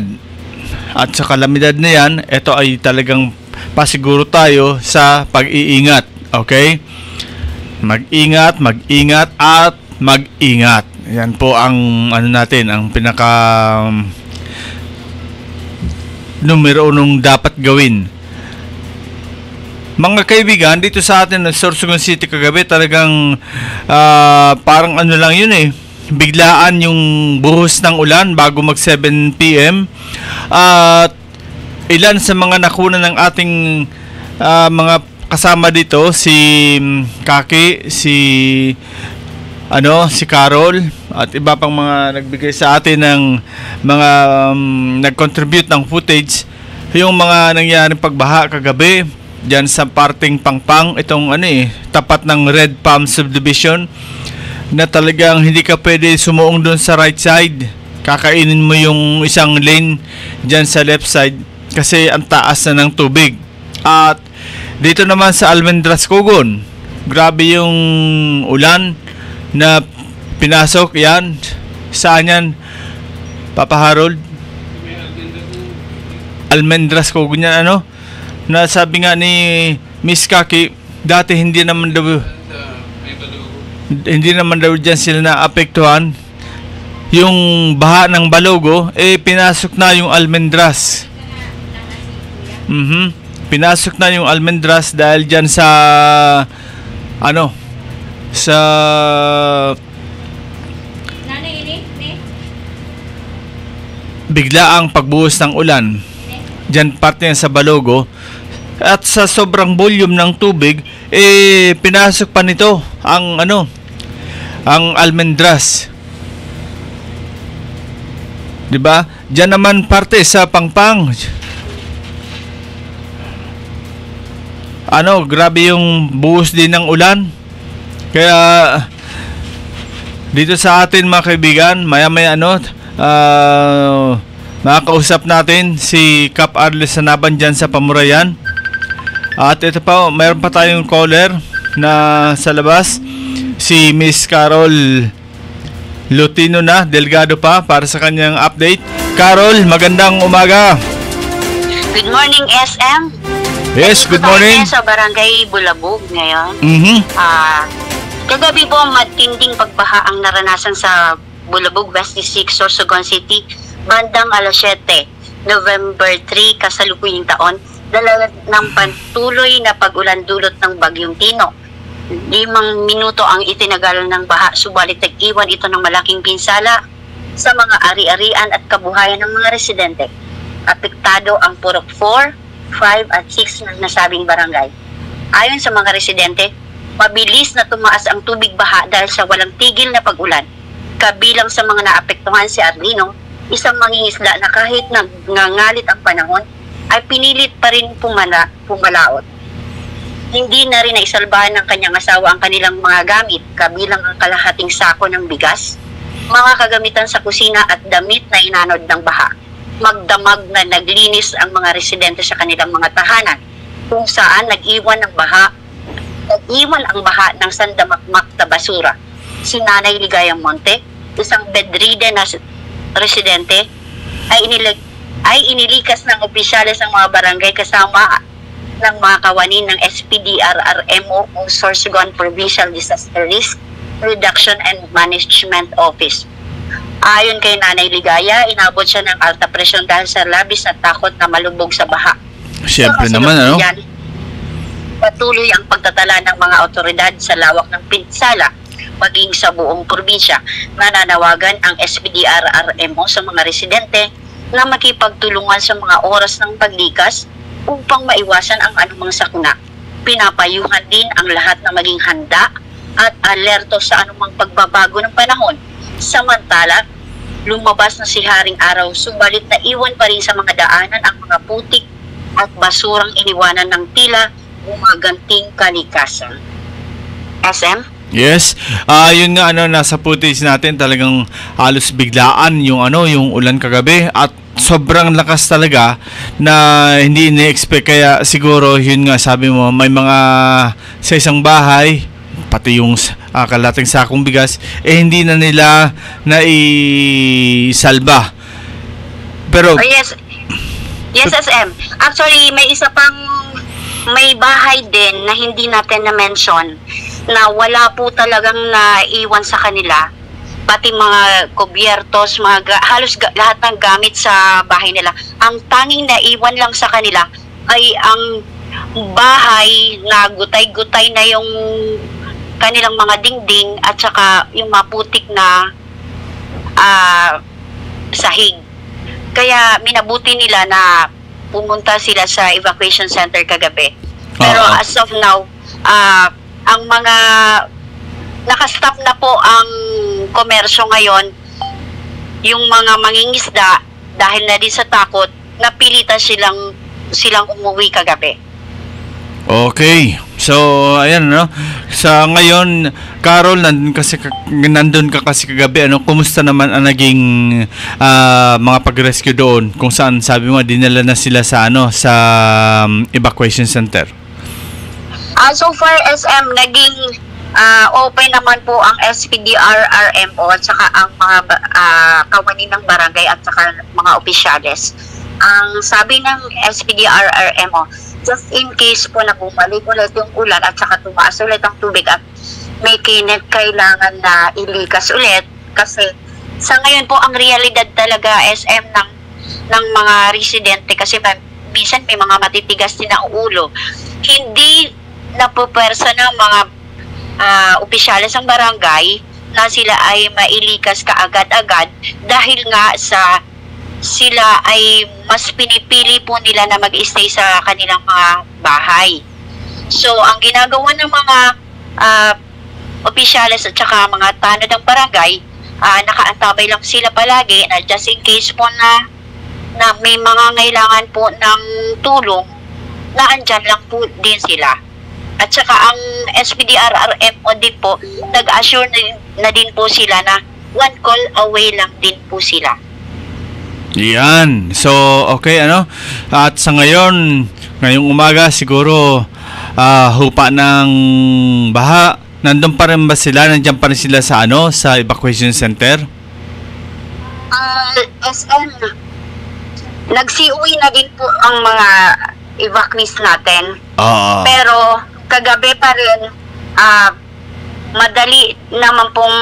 At sa kalamidad na yan, ito ay talagang pasiguro tayo sa pag-iingat. Okay? Mag-ingat, mag-ingat, at mag-ingat. Yan po ang natin, ang pinaka numero 1 dapat gawin. Mga kaibigan, dito sa atin sa Sorsogon City kagabi, talagang parang lang yun biglaan yung buhos ng ulan bago mag 7 PM. At ilan sa mga nakuna ng ating mga kasama dito, si Kaki, si Carol at iba pang mga nagbigay sa atin ng mga nag-contribute ng footage yung mga nangyaring pagbaha kagabi diyan sa parting Pangpang, itong tapat ng Red Palm Subdivision, na talagang hindi ka pwede sumuong doon sa right side. Kakainin mo yung isang lane dyan sa left side kasi ang taas na ng tubig. At dito naman sa Almendras, Cogon, grabe yung ulan na pinasok. Yan, saan yan, Papa Harold? Almendras, Cogon yan, na sabi nga ni Miss Kaki, dati hindi naman daw dyan sila naapektuhan. Yung baha ng Balogo, pinasok na yung Almendras. Pinasok na yung Almendras dahil dyan sa sa biglaang pagbuhos ng ulan dyan parte sa Balogo. At sa sobrang volume ng tubig, pinasok pa nito ang ang Almendras. 'Di ba? Diyan naman parte sa Pangpang. Grabe yung buhos din ng ulan. Kaya dito sa atin mga kaibigan, maya-maya makakausap natin si Cap Arles Sanaban dyan sa Pamurayan. At ito pa, mayroon pa tayong caller na sa labas, si Miss Carol Lutino na, Delgado pa, para sa kanyang update. Carol, magandang umaga. Good morning, SM. Yes, good morning. Sa Barangay Bulabog ngayon. Kagabi po, matinding pagbaha ang naranasan sa Bulabog, West District, Sorsogon City, bandang alas 7, November 3, kasalukuyang taon, dala ng patuloy na pag-ulan dulot ng Bagyong Tino. 5 minuto ang itinagalan ng baha, subalit nag-iwan ito ng malaking pinsala sa mga ari-arian at kabuhayan ng mga residente. Apektado ang Purok 4, 5 at 6 ng nasabing barangay. Ayon sa mga residente, mabilis na tumaas ang tubig baha dahil sa walang tigil na pag-ulan. Kabilang sa mga naapektuhan si Arlino, isang mangingisda na kahit nangangalit ang panahon, ay pinilit pa rin pumalaot. Hindi na rin naisalbahan ng kanyang asawa ang kanilang mga gamit, kabilang ang kalahating sako ng bigas, mga kagamitan sa kusina at damit na inanod ng baha. Magdamag na naglinis ang mga residente sa kanilang mga tahanan, kung saan nag-iwan ang baha ng sandamakmak na basura. Si Nanay Ligayang Monte, isang bedridden na residente, ay inilikas ng opisyales ng mga barangay kasama ng mga kawanin ng SPDRRMO o Sorsogon Provincial Disaster Risk Reduction and Management Office. Ayon kay Nanay Ligaya, inabot siya ng alta presyon dahil sa labis na takot na malubog sa baha. Siyempre naman, patuloy ang pagtatala ng mga otoridad sa lawak ng pinsala maging sa buong probinsya. Nananawagan ang SPDR-RMO sa mga residente na makipagtulungan sa mga oras ng paglikas upang maiwasan ang anumang sakuna. Pinapayuhan din ang lahat na maging handa at alerto sa anumang pagbabago ng panahon. Samantala, lumabas na si Haring Araw, subalit na iwan pa rin sa mga daanan ang mga putik at basurang iniwanan ng tila gumaganting kalikasan. SM? Yes. Yun nga nasa footage natin talagang halos biglaan yung yung ulan kagabi at sobrang lakas talaga na hindi ini-expect, kaya siguro yun nga sabi mo may mga sa isang bahay pati yung kalating sakong bigas hindi na nila naisalba. Pero yes SM. Actually may isa pang may bahay din na hindi natin na-mention na wala po talagang naiwan sa kanila. Pati mga kubyertos, halos lahat ng gamit sa bahay nila. Ang tanging naiwan lang sa kanila ay ang bahay na gutay-gutay na yung kanilang mga dingding at saka yung maputik na sahig. Kaya minabuti nila na pumunta sila sa evacuation center kagabi. Pero as of now, ang mga nakastop na po ang komersyo ngayon, yung mga mangingisda dahil na din sa takot, napilitan silang umuwi kagabi. Okay. So, ayan Sa ngayon, Carol, nandun ka kasi kagabi. Kumusta naman ang naging mga pag-rescue doon? Kung saan sabi mo dinala na sila sa sa evacuation center? So far SM naging open naman po ang SPDR-RMO at saka ang mga kawani ng barangay at saka mga opisyales. Ang sabi ng SPDR-RMO, just in case po na bumalik ulit yung ulan at saka tumaas ulit ang tubig at may kailangan na ilikas ulit, kasi sa ngayon po ang realidad talaga SM ng mga residente, kasi minsan may mga matitigas din ang ulo. Hindi napupersa ng mga opisyales ng barangay na sila ay mailikas kaagad-agad dahil nga sila ay mas pinipili po nila na mag-stay sa kanilang mga bahay. So, ang ginagawa ng mga opisyales at saka mga tanod ng barangay, nakaantabay lang sila palagi na just in case po na may mga ngailangan po ng tulong, na andyan lang po din sila. At saka ang SPDR-RMO din po, nag-assure na din po sila na one call away lang din po sila. Yan. So, okay, At sa ngayong umaga, siguro, hupa ng baha. Nandun pa rin ba sila? Nandiyan pa rin sila sa sa evacuation center? SM, nag-COE na din po ang mga evacuees natin. Pero, kagabi pa rin, madali naman pong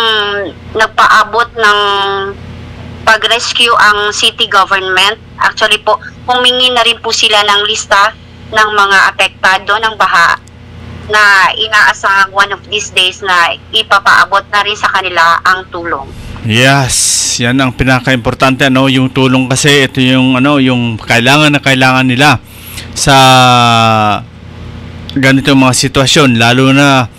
nagpaabot ng pag-rescue ang city government. Actually po, humingi na rin po sila ng lista ng mga apektado ng baha na inaasahang one of these days na ipapaabot na rin sa kanila ang tulong. Yes, yan ang pinaka-importante, yung tulong, kasi ito yung yung kailangan nila sa ganito mga sitwasyon, lalo na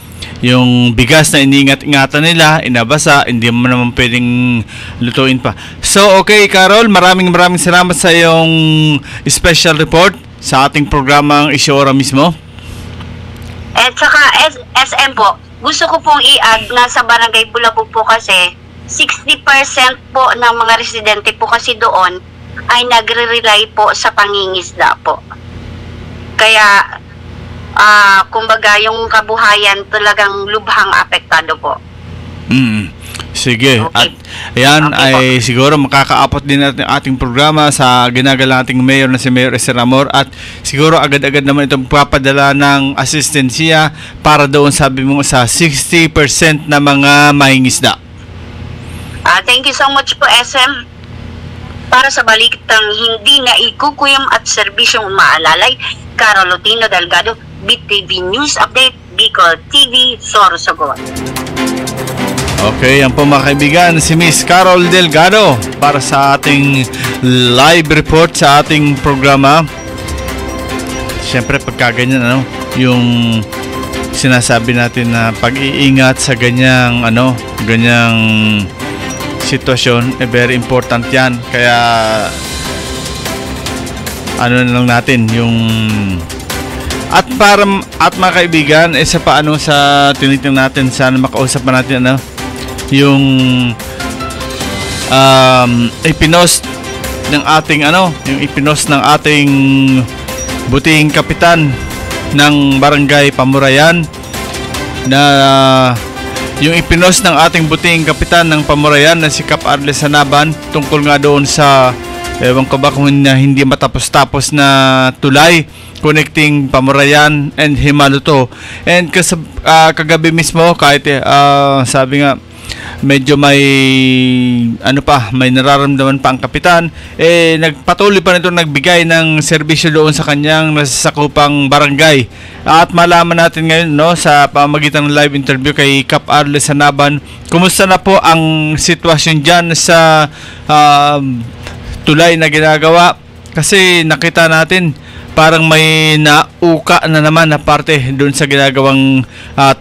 yung bigas na iniingat-ingatan nila, inabasa, hindi mo naman pwedeng lutuin pa. So, okay, Carol, maraming salamat sa iyong special report sa ating programang Issue Ora mismo. At saka SM po, gusto ko pong i-add na sa Barangay Bulabog po kasi 60% po ng mga residente po kasi doon ay nagre-rely po sa pangingisda po. Kaya kumbaga yung kabuhayan talagang lubhang apektado po. Sige. Okay. At ayan, okay, ay siguro makakaapot din natin ating programa sa ginagalang ating mayor na si Mayor Esther Amor, at siguro agad-agad naman itong papadala ng asistensya para doon, sabi mo, sa 60% na mga mahingisda. Thank you so much po, SM. Para sa balitang hindi na ikukuyom at serbisyong umaalalay, Carol Lutino Delgado, BTV News Update, Bicol TV, Sorsogon. Okay, yan po mga kaibigan, si Miss Carol Delgado para sa ating live report sa ating programa. Siyempre pagka ganyan, yung sinasabi natin na pag-iingat sa ganyang sitwasyon, very important yan. Kaya na lang natin yung at mga kaibigan, isa pa sa tinitingnan natin, sana makausap pa natin yung ipinost ng ating yung ipinost ng ating butihing kapitan ng Barangay Pamurayan na yung ipinost ng ating butihing kapitan ng Pamurayan na si Kap Arles Hanaban tungkol nga doon sa ewan ko ba kung hindi matapos-tapos na tulay connecting Pamurayan and Himaluto. And kagabi mismo kahit sabi nga medyo may may nararamdaman pa ang kapitan, nagpatuloy pa nito nagbigay ng serbisyo doon sa kanyang nasasakupang barangay. At malaman natin ngayon sa pamamagitan ng live interview kay Kap Arles Hanaban, kumusta na po ang sitwasyon dyan sa tulay na ginagawa, kasi nakita natin parang may nauka na naman na parte doon sa ginagawang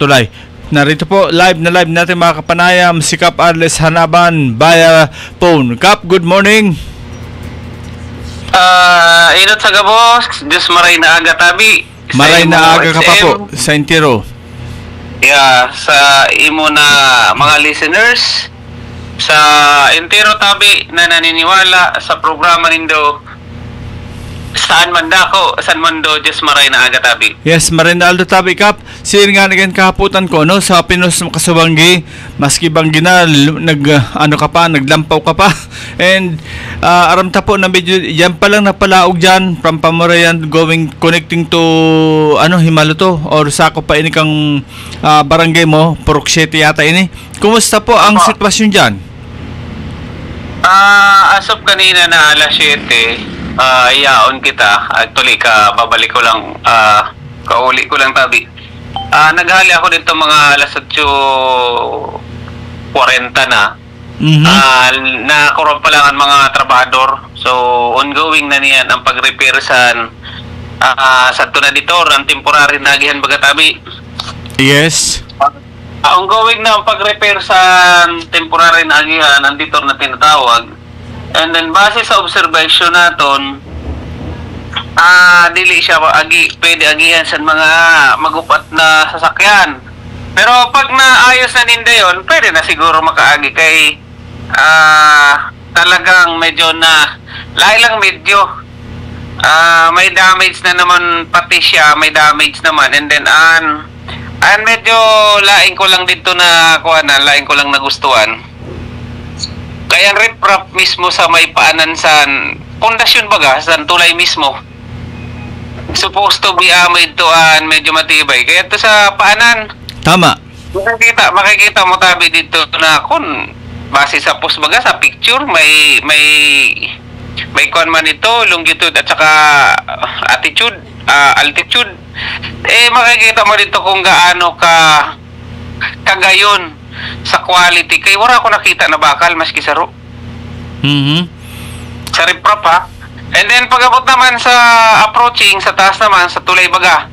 tulay. Narito po, live natin mga kapanayam, si Kap Arles Hanaban via phone. Kap, good morning. Inot sa gabos, Diyos maray na aga tabi. Maray na aga ka pa po, sa Intiro. Yeah, sa imo na mga listeners, sa Intiro tabi na naniniwala sa programa nindo, saan man dako, saan man do, Diyos maray na aga tabi. Yes, maray na aldo tabi, Kap. Sir nga naging kahaputan ko sa Pinos Kasubanggi, maski banggi na naglampaw ka pa. And aram ta po na medyo yan pa lang napalaog dyan from Pamurayan connecting to Himaluto or sako pa ini kang barangay mo, Purok 7 yata ini. Kumusta po ang sitwasyon dyan? As of kanina na alas 7, yaon kita. Actually, babalik ko lang, kauli ko lang tabi. Naghali ako dito mga alas 8:40 na. Nakuroon pa lang ang mga trabador. So, ongoing na niyan ang pag-repair sa Tunaditor, ang temporary nagihan bagatabi. Yes. Ongoing na ang pag-repair sa temporary nagihan, ang Ditor na tinatawag. And then base sa observation naton, dili siya pwede agihan sa mga magupat na sasakyan. Pero pag naayos na ninda yon, pwede na siguro makaagi kay talagang medyo na medyo may damage na naman, pati siya may damage naman. And then medyo laing ko lang dito laing ko lang nagustuhan. Kaya ang riprap mismo sa may paanan sa pundasyon baga, sa tulay mismo, supposed to be made to medyo matibay. Kaya ito sa paanan, tama. Makikita mo tabi dito na kung base sa post baga, sa picture, may kuan man ito, longitude at saka altitude. Makikita mo dito kung gaano kagayon sa quality. Kaya wala ako nakita na bakal maski saro. Sa riprap ha. And then pag-abot naman sa approaching, sa taas naman, sa tulay baga,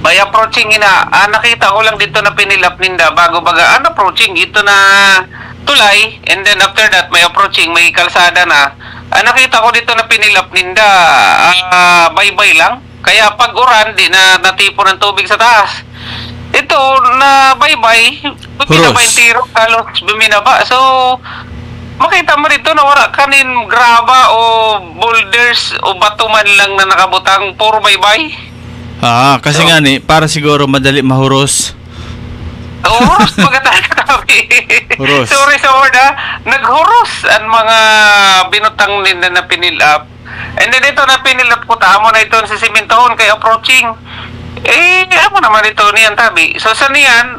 by approaching nakita ko lang dito na pinilap ninda bago baga approaching ito na tulay. And then after that, may approaching, may kalsada na. Nakita ko dito na pinilap ninda bye-bye lang. Kaya pag uran, di na natipo ng tubig sa taas. Ito na bye-bye, buminaba yung tiro, halos buminaba. So, makita mo dito na wala kanin graba o boulders o bato man lang na nakabutang, puro bye-bye. Kasi nga para siguro madali mahuros. Huros pagkatatabi. Sorry sa word naghuros ang mga binutang nila na pinilap. And then ito na pinilap ko, tamo na ito sa simentohon kay approaching. Ako naman ito niyan tabi. So sa niyan,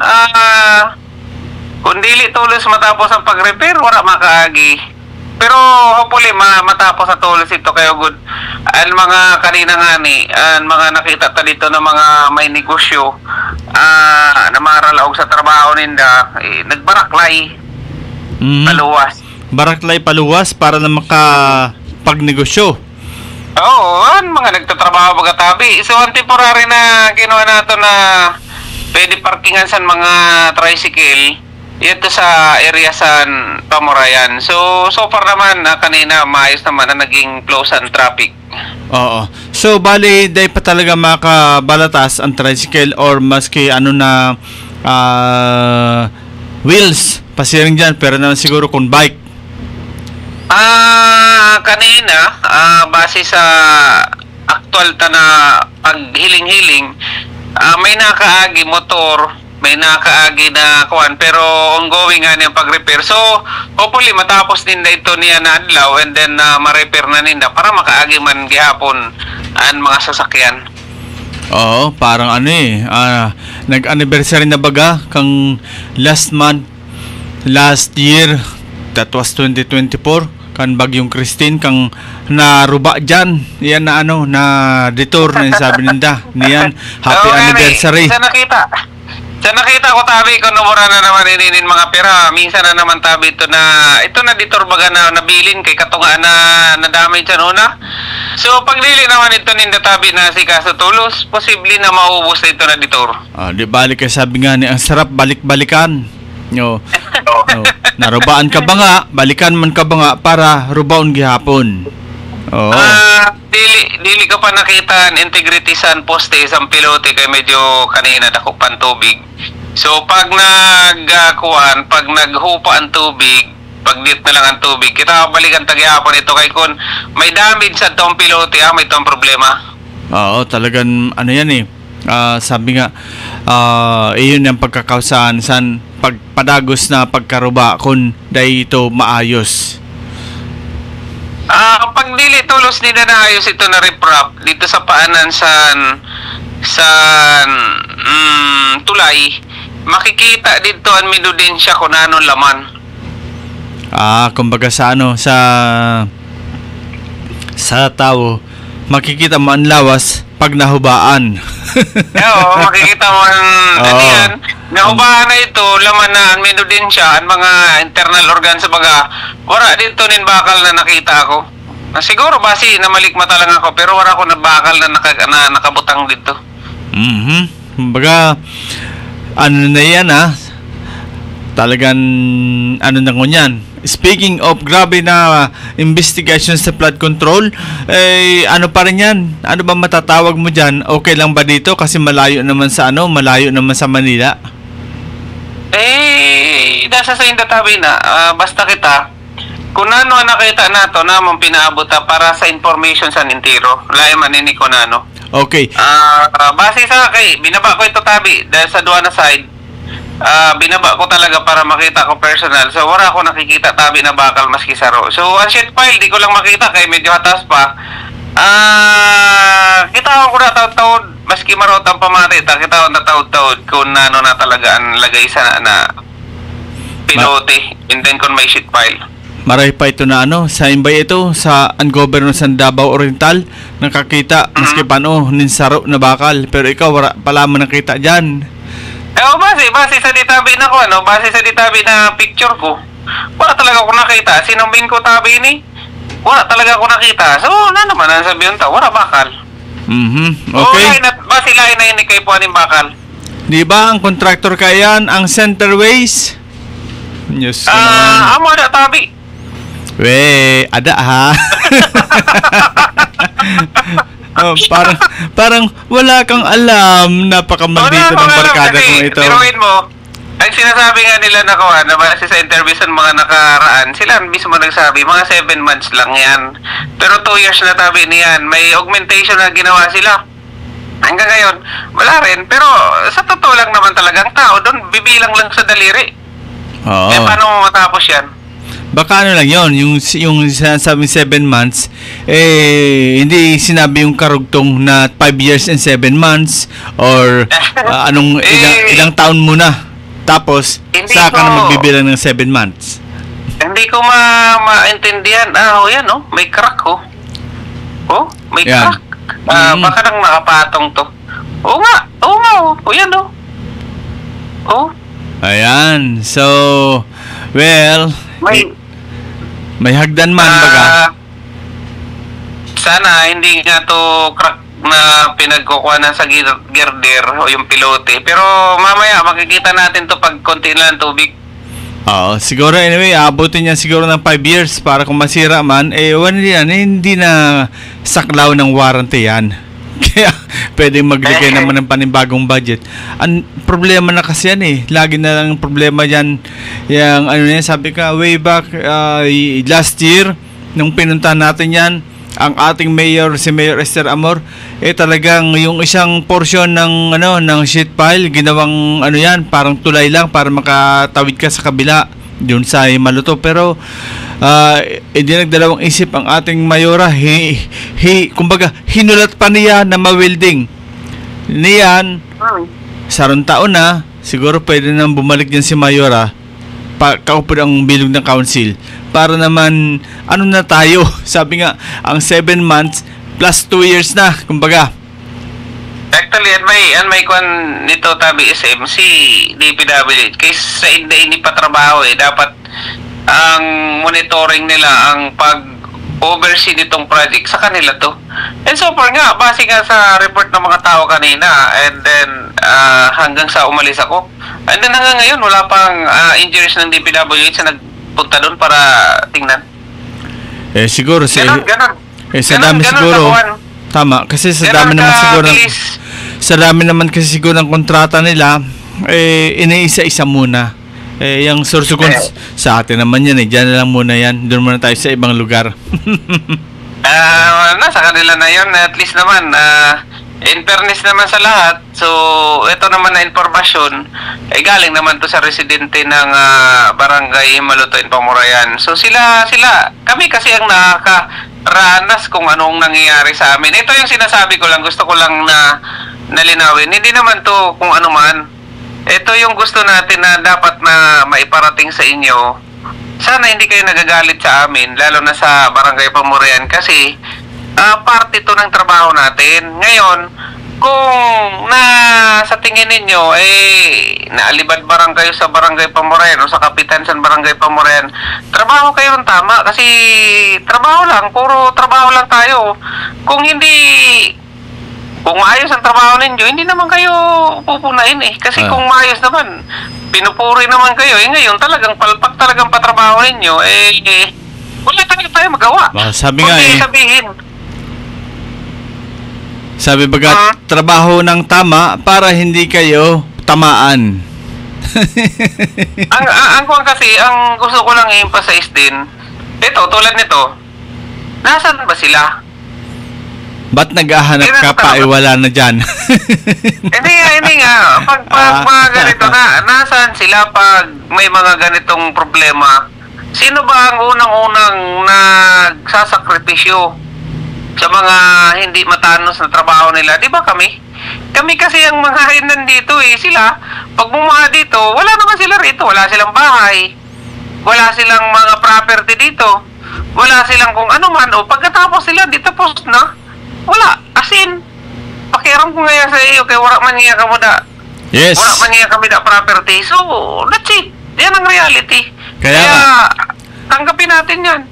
kung dili tulos matapos ang pag-repair, wala makaagi. Pero hopefully matapos sa tulos ito kayo good. Ang mga kanina nga ang mga nakita ta dito ng mga may negosyo na mga ralaog sa trabaho ninda, nagbaraklay. Paluwas. Baraklay paluwas para na makapagnegosyo. Oo, mga nagtatrabaho pagkatabi. So, ang temporary na kinuha nato na pwede parkingan sa mga tricycle, ito sa area sa Pamurayan. So far naman, kanina, maayos naman na naging close ang traffic. Oo. So, bali, dahil pa talaga makabalatas ang tricycle or maski wheels, pasiring dyan, pero naman siguro kung bike. Kanina, base sa actual na paghiling-hiling, may nakaagi motor, may nakaagi na kuwan, pero ongoing nga niyang pag-repair. So, hopefully, matapos din na ito niya na adlaw and then ma-repair na ninda para makaagi man gihapon ang mga sasakyan. Oo, parang nag-anniversary na baga kang last year, that was 2024. Kan bagyong Christine kang naruba dyan. Yan na na detour na sabi ninda. Niyan, happy anniversary. Sa nakita ko tabi ko numura na naman ininin mga pera. Minsan na naman tabi ito na detour baga na nabilin kay katunga na nadamay dyan una. So pagdili naman ito ninda tabi na si Kaso Tulos, posible na maubos na ito na detour. Di balik kay sabi nga ni ang sarap balik-balikan. Narubaan ka ba nga, balikan man ka ba nga para rubaon gihapon. Dili ka pa nakita ang integrity sa poste sa pilote kay medyo kanina dakupan tubig. So pag pag naghupa ang tubig, pag dit na lang ang tubig, kita balikan tagihapon ito kay kun may damage sa tong pilote, may tong problema. Oo, talagang yan sabi nga iyon yung pagkakausahan san pagpadagos na pagkaruba kung dahil ito maayos. Pag dili tulos nila na ayos ito na riprap dito sa paanan sa tulay, makikita dito ang minudensya kung anong laman. Kumbaga sa tao, makikita mo ang lawas pag nahubaan. Oo, makikita mo yan. Nahubaan na ito, laman na ang minudensya, ang mga internal organs sa baga. Wala dito nin bakal na nakita ako. Siguro basi na malikmata lang ako, pero wala ako na bakal na nakabutang dito. Kumbaga, na yan talagang na ngunyan. Speaking of grabe na investigation sa flood control, pa rin yan? Ano ba matatawag mo dyan? Okay lang ba dito? Kasi malayo naman sa Manila. Nasa sa indatabi na, basta kita, kung ano nakita nato na mong pinaabot para sa information sa nintiro, layo manini ko na Okay. Base sa binaba ko ito tabi dahil sa duwa na side. Binaba ko talaga para makita ko personal. So wala ako nakikita tabi na bakal maski saro. So ang sheet file di ko lang makita kay medyo hatas pa. Kita ko na taud-taud maski marot ang pamati, kita ko na taud-taud kung ano na talaga ang lagay sa na pilote and then kung may sheet file. Maray pa ito na sa imbay ito sa Ungovernor sa Davao Oriental nakakita maski paano ninsaro na bakal pero ikaw wala pala mo nakita diyan. Base sa ditabi na ko base sa ditabi na picture ko. Wala talaga ako nakita. Sinumbin ko tabi ni. Wala talaga ako nakita. So, naman ang sabihin ta, wala bakal. Okay. Base lain na yun kay puanin bakal. Di ba ang contractor kayan ang Centerways? Yes. Amo na tabi. Ada ha. Parang wala kang alam, napakamaldito ng barkada kong ito. Biruin mo, ang sinasabi nga nila na base sa interview sa mga nakaraan, sila mismo nagsabi, mga 7 months lang yan. Pero 2 years na tabi niyan, may augmentation na ginawa sila. Hanggang ngayon, wala rin. Pero sa totoo lang naman talagang tao, doon bibilang lang sa daliri. Paano mo matapos yan? Baka lang yon yung sinasabi 7 months hindi sinabi yung karugtong na 5 years and 7 months or ilang taon muna tapos saka na magbibilang ng 7 months. Hindi ko maintindihan. Yan may crack may crack. Baka nang nakapatong to. Oo nga. Yan Ayan. So well, May hagdan man baga. Sana hindi nga to crack na pinagkukuha na sa girder o yung pilote. Pero mamaya makikita natin to pag konti lang tubig. Oo, siguro anyway, abutin niya siguro ng 5 years para kung masira man, hindi na saklaw ng warranty yan. Kaya pwedeng maglagay naman ng panibagong budget. Ang problema na kasi yan lagi na lang problema yan. Yung sabi ka, way back last year, nung pinuntahan natin yan, ang ating mayor, si Mayor Esther Amor, talagang yung isang portion ng ng sheet pile, ginawang parang tulay lang para makatawid ka sa kabila doon sa Maluto. Pero hindi nagdalawang isip ang ating mayora. Kumbaga, hinulat pa niya na ma-welding. Niyan, sarong taon na, siguro pwede nang bumalik din si mayora kaupod ang bilog ng council para naman na tayo, sabi nga ang 7 months plus 2 years na, kumbaga. Actually, may kwan nito tabi SM si DPW kaysa hindi pa trabaho dapat ang monitoring nila ang pag-oversee nitong project sa kanila to. And so far nga, base nga sa report ng mga tao kanina, and then hanggang sa umalis ako, and then hanggang ngayon wala pang injuries ng DPWH na nagpunta doon para tingnan. Siguro sa dami siguro. Tama, kasi sa dami naman siguro ng siguro ng kontrata nila, iniisa-isa muna. Yung Sorsogon sa atin naman yan diyan na lang muna yan. Doon muna tayo sa ibang lugar. Nasa kanila na yun, at least naman in fairness naman sa lahat. So ito naman na informasyon galing naman to sa residente ng barangay Maluto in Pamurayan. So kami kasi ang nakakaranas kung anong nangyayari sa amin. Ito yung sinasabi ko lang, gusto ko lang na nalinawin. Hindi naman to kung ano man. Ito yung gusto natin na dapat na maiparating sa inyo. Sana hindi kayo nagagalit sa amin, lalo na sa barangay Pamurayan, kasi parte to ng trabaho natin. Ngayon, kung sa tingin ninyo naalibad-barang kayo sa barangay Pamurayan o sa kapitan sa barangay Pamurayan, trabaho kayo ng tama, kasi trabaho lang, puro trabaho lang tayo. Kung maayos ang trabaho ninyo, hindi naman kayo pupunain kasi kung maayos naman, pinupuri naman kayo, ngayon talagang palpak talagang patrabaho ninyo, wala talaga tayo magawa. Sabi nga sabi baga, trabaho ng tama para hindi kayo tamaan. ang kasi, ang gusto ko lang i-emphasize din, ito, tulad nito, nasaan ba sila? Ba't naghahanap ka pa wala na dyan? Hindi nga. Pag mga ganito na, nasaan sila pag may mga ganitong problema? Sino ba ang unang-unang nagsasakripisyo sa mga hindi matanos na trabaho nila? Di ba kami? Kami kasi ang mga nandito sila, pag bumaba dito, wala naman sila rito. Wala silang bahay. Wala silang mga property dito. Wala silang kung ano man. O pagkatapos sila, di tapos na. Wala. As in, pakiram ko ngayon sa iyo, kaya wala man niya kamo da. Yes. Wala man niya kami da property. So, that's it. Yan ang reality. Kaya tanggapin natin yan.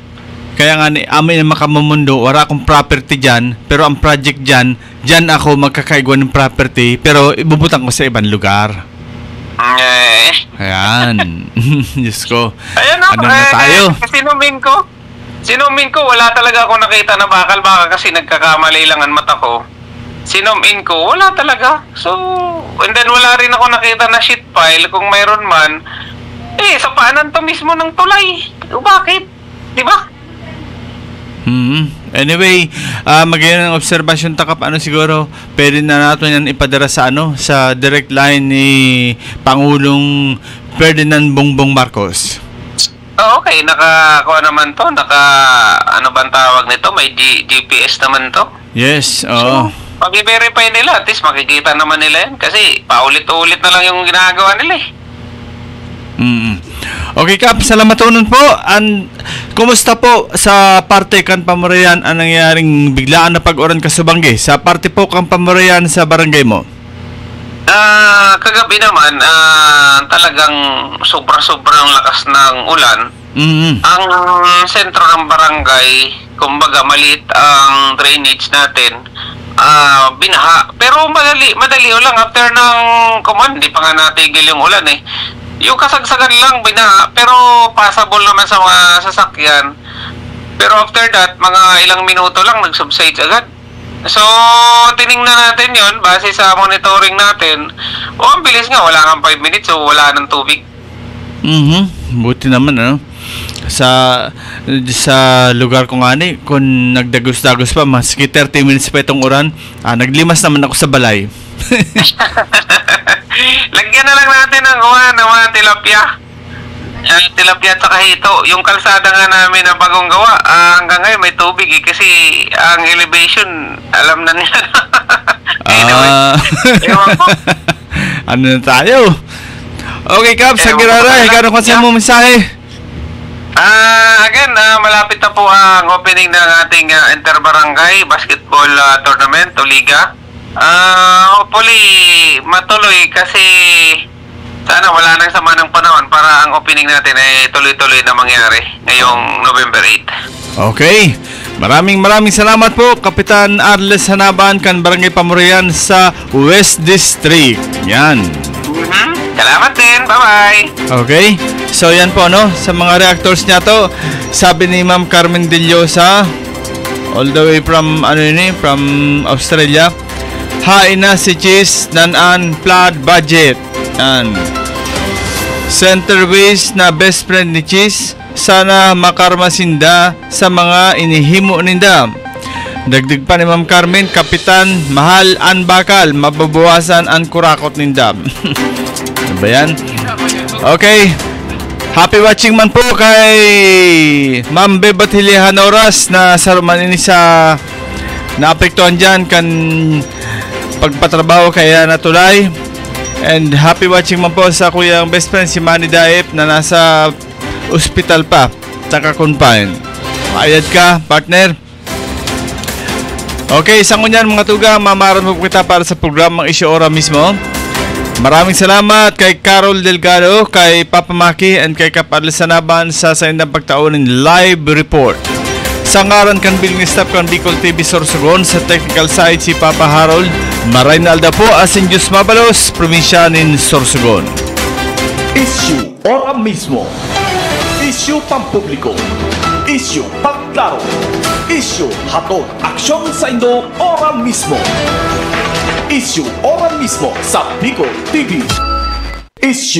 Kaya nga amin na Makamamundo, wala akong property dyan, pero ang project dyan ako magkakaigwa ng property, pero ibubutang ko sa ibang lugar. Ayan. Diyos ko. Ayan ano na tayo? Sinumin ko, wala talaga ako nakita na bakal, baka kasi nagkakamali lang ang mata ko. Sinumin ko, wala talaga. So, and then wala rin ako nakita na sheet pile, kung mayroon man. Sa paanan to mismo ng tulay. Bakit? Di ba? Anyway, magiging ng obserbasyon takap, siguro, pwede na natin yan ipadara sa sa direct line ni Pangulong Ferdinand Bongbong Marcos. Okay, nakakuha naman to. Ano bang tawag nito? May GPS naman to. Yes, oo. So, pag-verify nila, at least makikita naman nila yan. Kasi paulit-ulit na lang yung ginagawa nila Okay, Kap, salamat po. Kumusta po sa parte kan Pamurayan ang nangyaring biglaan na pag-uran kasubanggi? Sa parte po kan Pamurayan sa barangay mo? Kagabi naman, talagang sobrang lakas ng ulan. Ang sentro ng barangay, kumbaga maliit ang drainage natin, binaha. Pero madali lang after ng hindi pa nga natigil yung ulan eh. Yung kasagsagan lang binaha, pero passable naman sa mga sasakyan. Pero after that, mga ilang minuto lang nag-subside agad. So, tiningnan natin yon base sa monitoring natin. Ang bilis nga, wala kang 5 minutes, so wala ng tubig. Buti naman, ano? Sa lugar ko nga ni, kung nagdagos-dagos pa, maski 30 minutes pa itong uran, naglimas naman ako sa balay. Lagyan na lang natin ng mga tilapia. Tilapia at saka hito. Yung kalsada nga namin na bagong gawa, hanggang ngayon may tubig eh, kasi ang elevation, alam na nila. Ewan ko. Ano na tayo? Okay, Kap, sa Girara, ikaw kung saan mo mensahe? Again, malapit na po ang opening ng ating interbarangay basketball tournament o liga. Hopefully, matuloy kasi sana wala nang sama ng panahon para ang opening natin ay tuloy-tuloy na mangyari ngayong November 8. Okay. Maraming salamat po, Kapitan Arles Hanaban, kan Barangay Pamurayan sa West District. Yan. Salamat din. Bye-bye. Okay. So yan po, no? Sa mga reactors niya to, sabi ni Ma'am Carmen Dillosa, all the way from from Australia, hain na si Cheese nan-an flood budget. Yan. Centerways na best friend ni Cheese, sana makarmasinda sa mga inihimo ninda. Dagdag pa ni Ma'am Carmen, Kapitan, mahal an bakal, mababawasan an kurakot ninda. Ano ba yan? Okay. Happy watching man po kay Ma'am Bebatili Hanoras na saruman ini sa naapektuhan dyan kan pagpatrabaho kaya natulay. And happy watching man po sa kuyang best friend si Manny Daip na nasa ospital pa, tsaka confine. Maayad ka, partner. Okay, isang kunyan mga tuga, mamaran mo kita para sa programang Isyu Ora mismo. Maraming salamat kay Carol Delgado, kay Papa Maki, and kay Kap Arles Hanaban sa indang pagtaunin live report. Sa ngaran kan billing staff kan Bicol TV Sorsogon, sa technical side si Papa Harold Maraynalda po, asin Diyos Mabalos, probinsyanin Sorsogon. Isyu Ora mismo. Isyu pampubliko. Isyu pagklaro. Isyu hatod aksyon sa Indo Ora mismo. Isyu Ora mismo sa Bicol TV. Isyu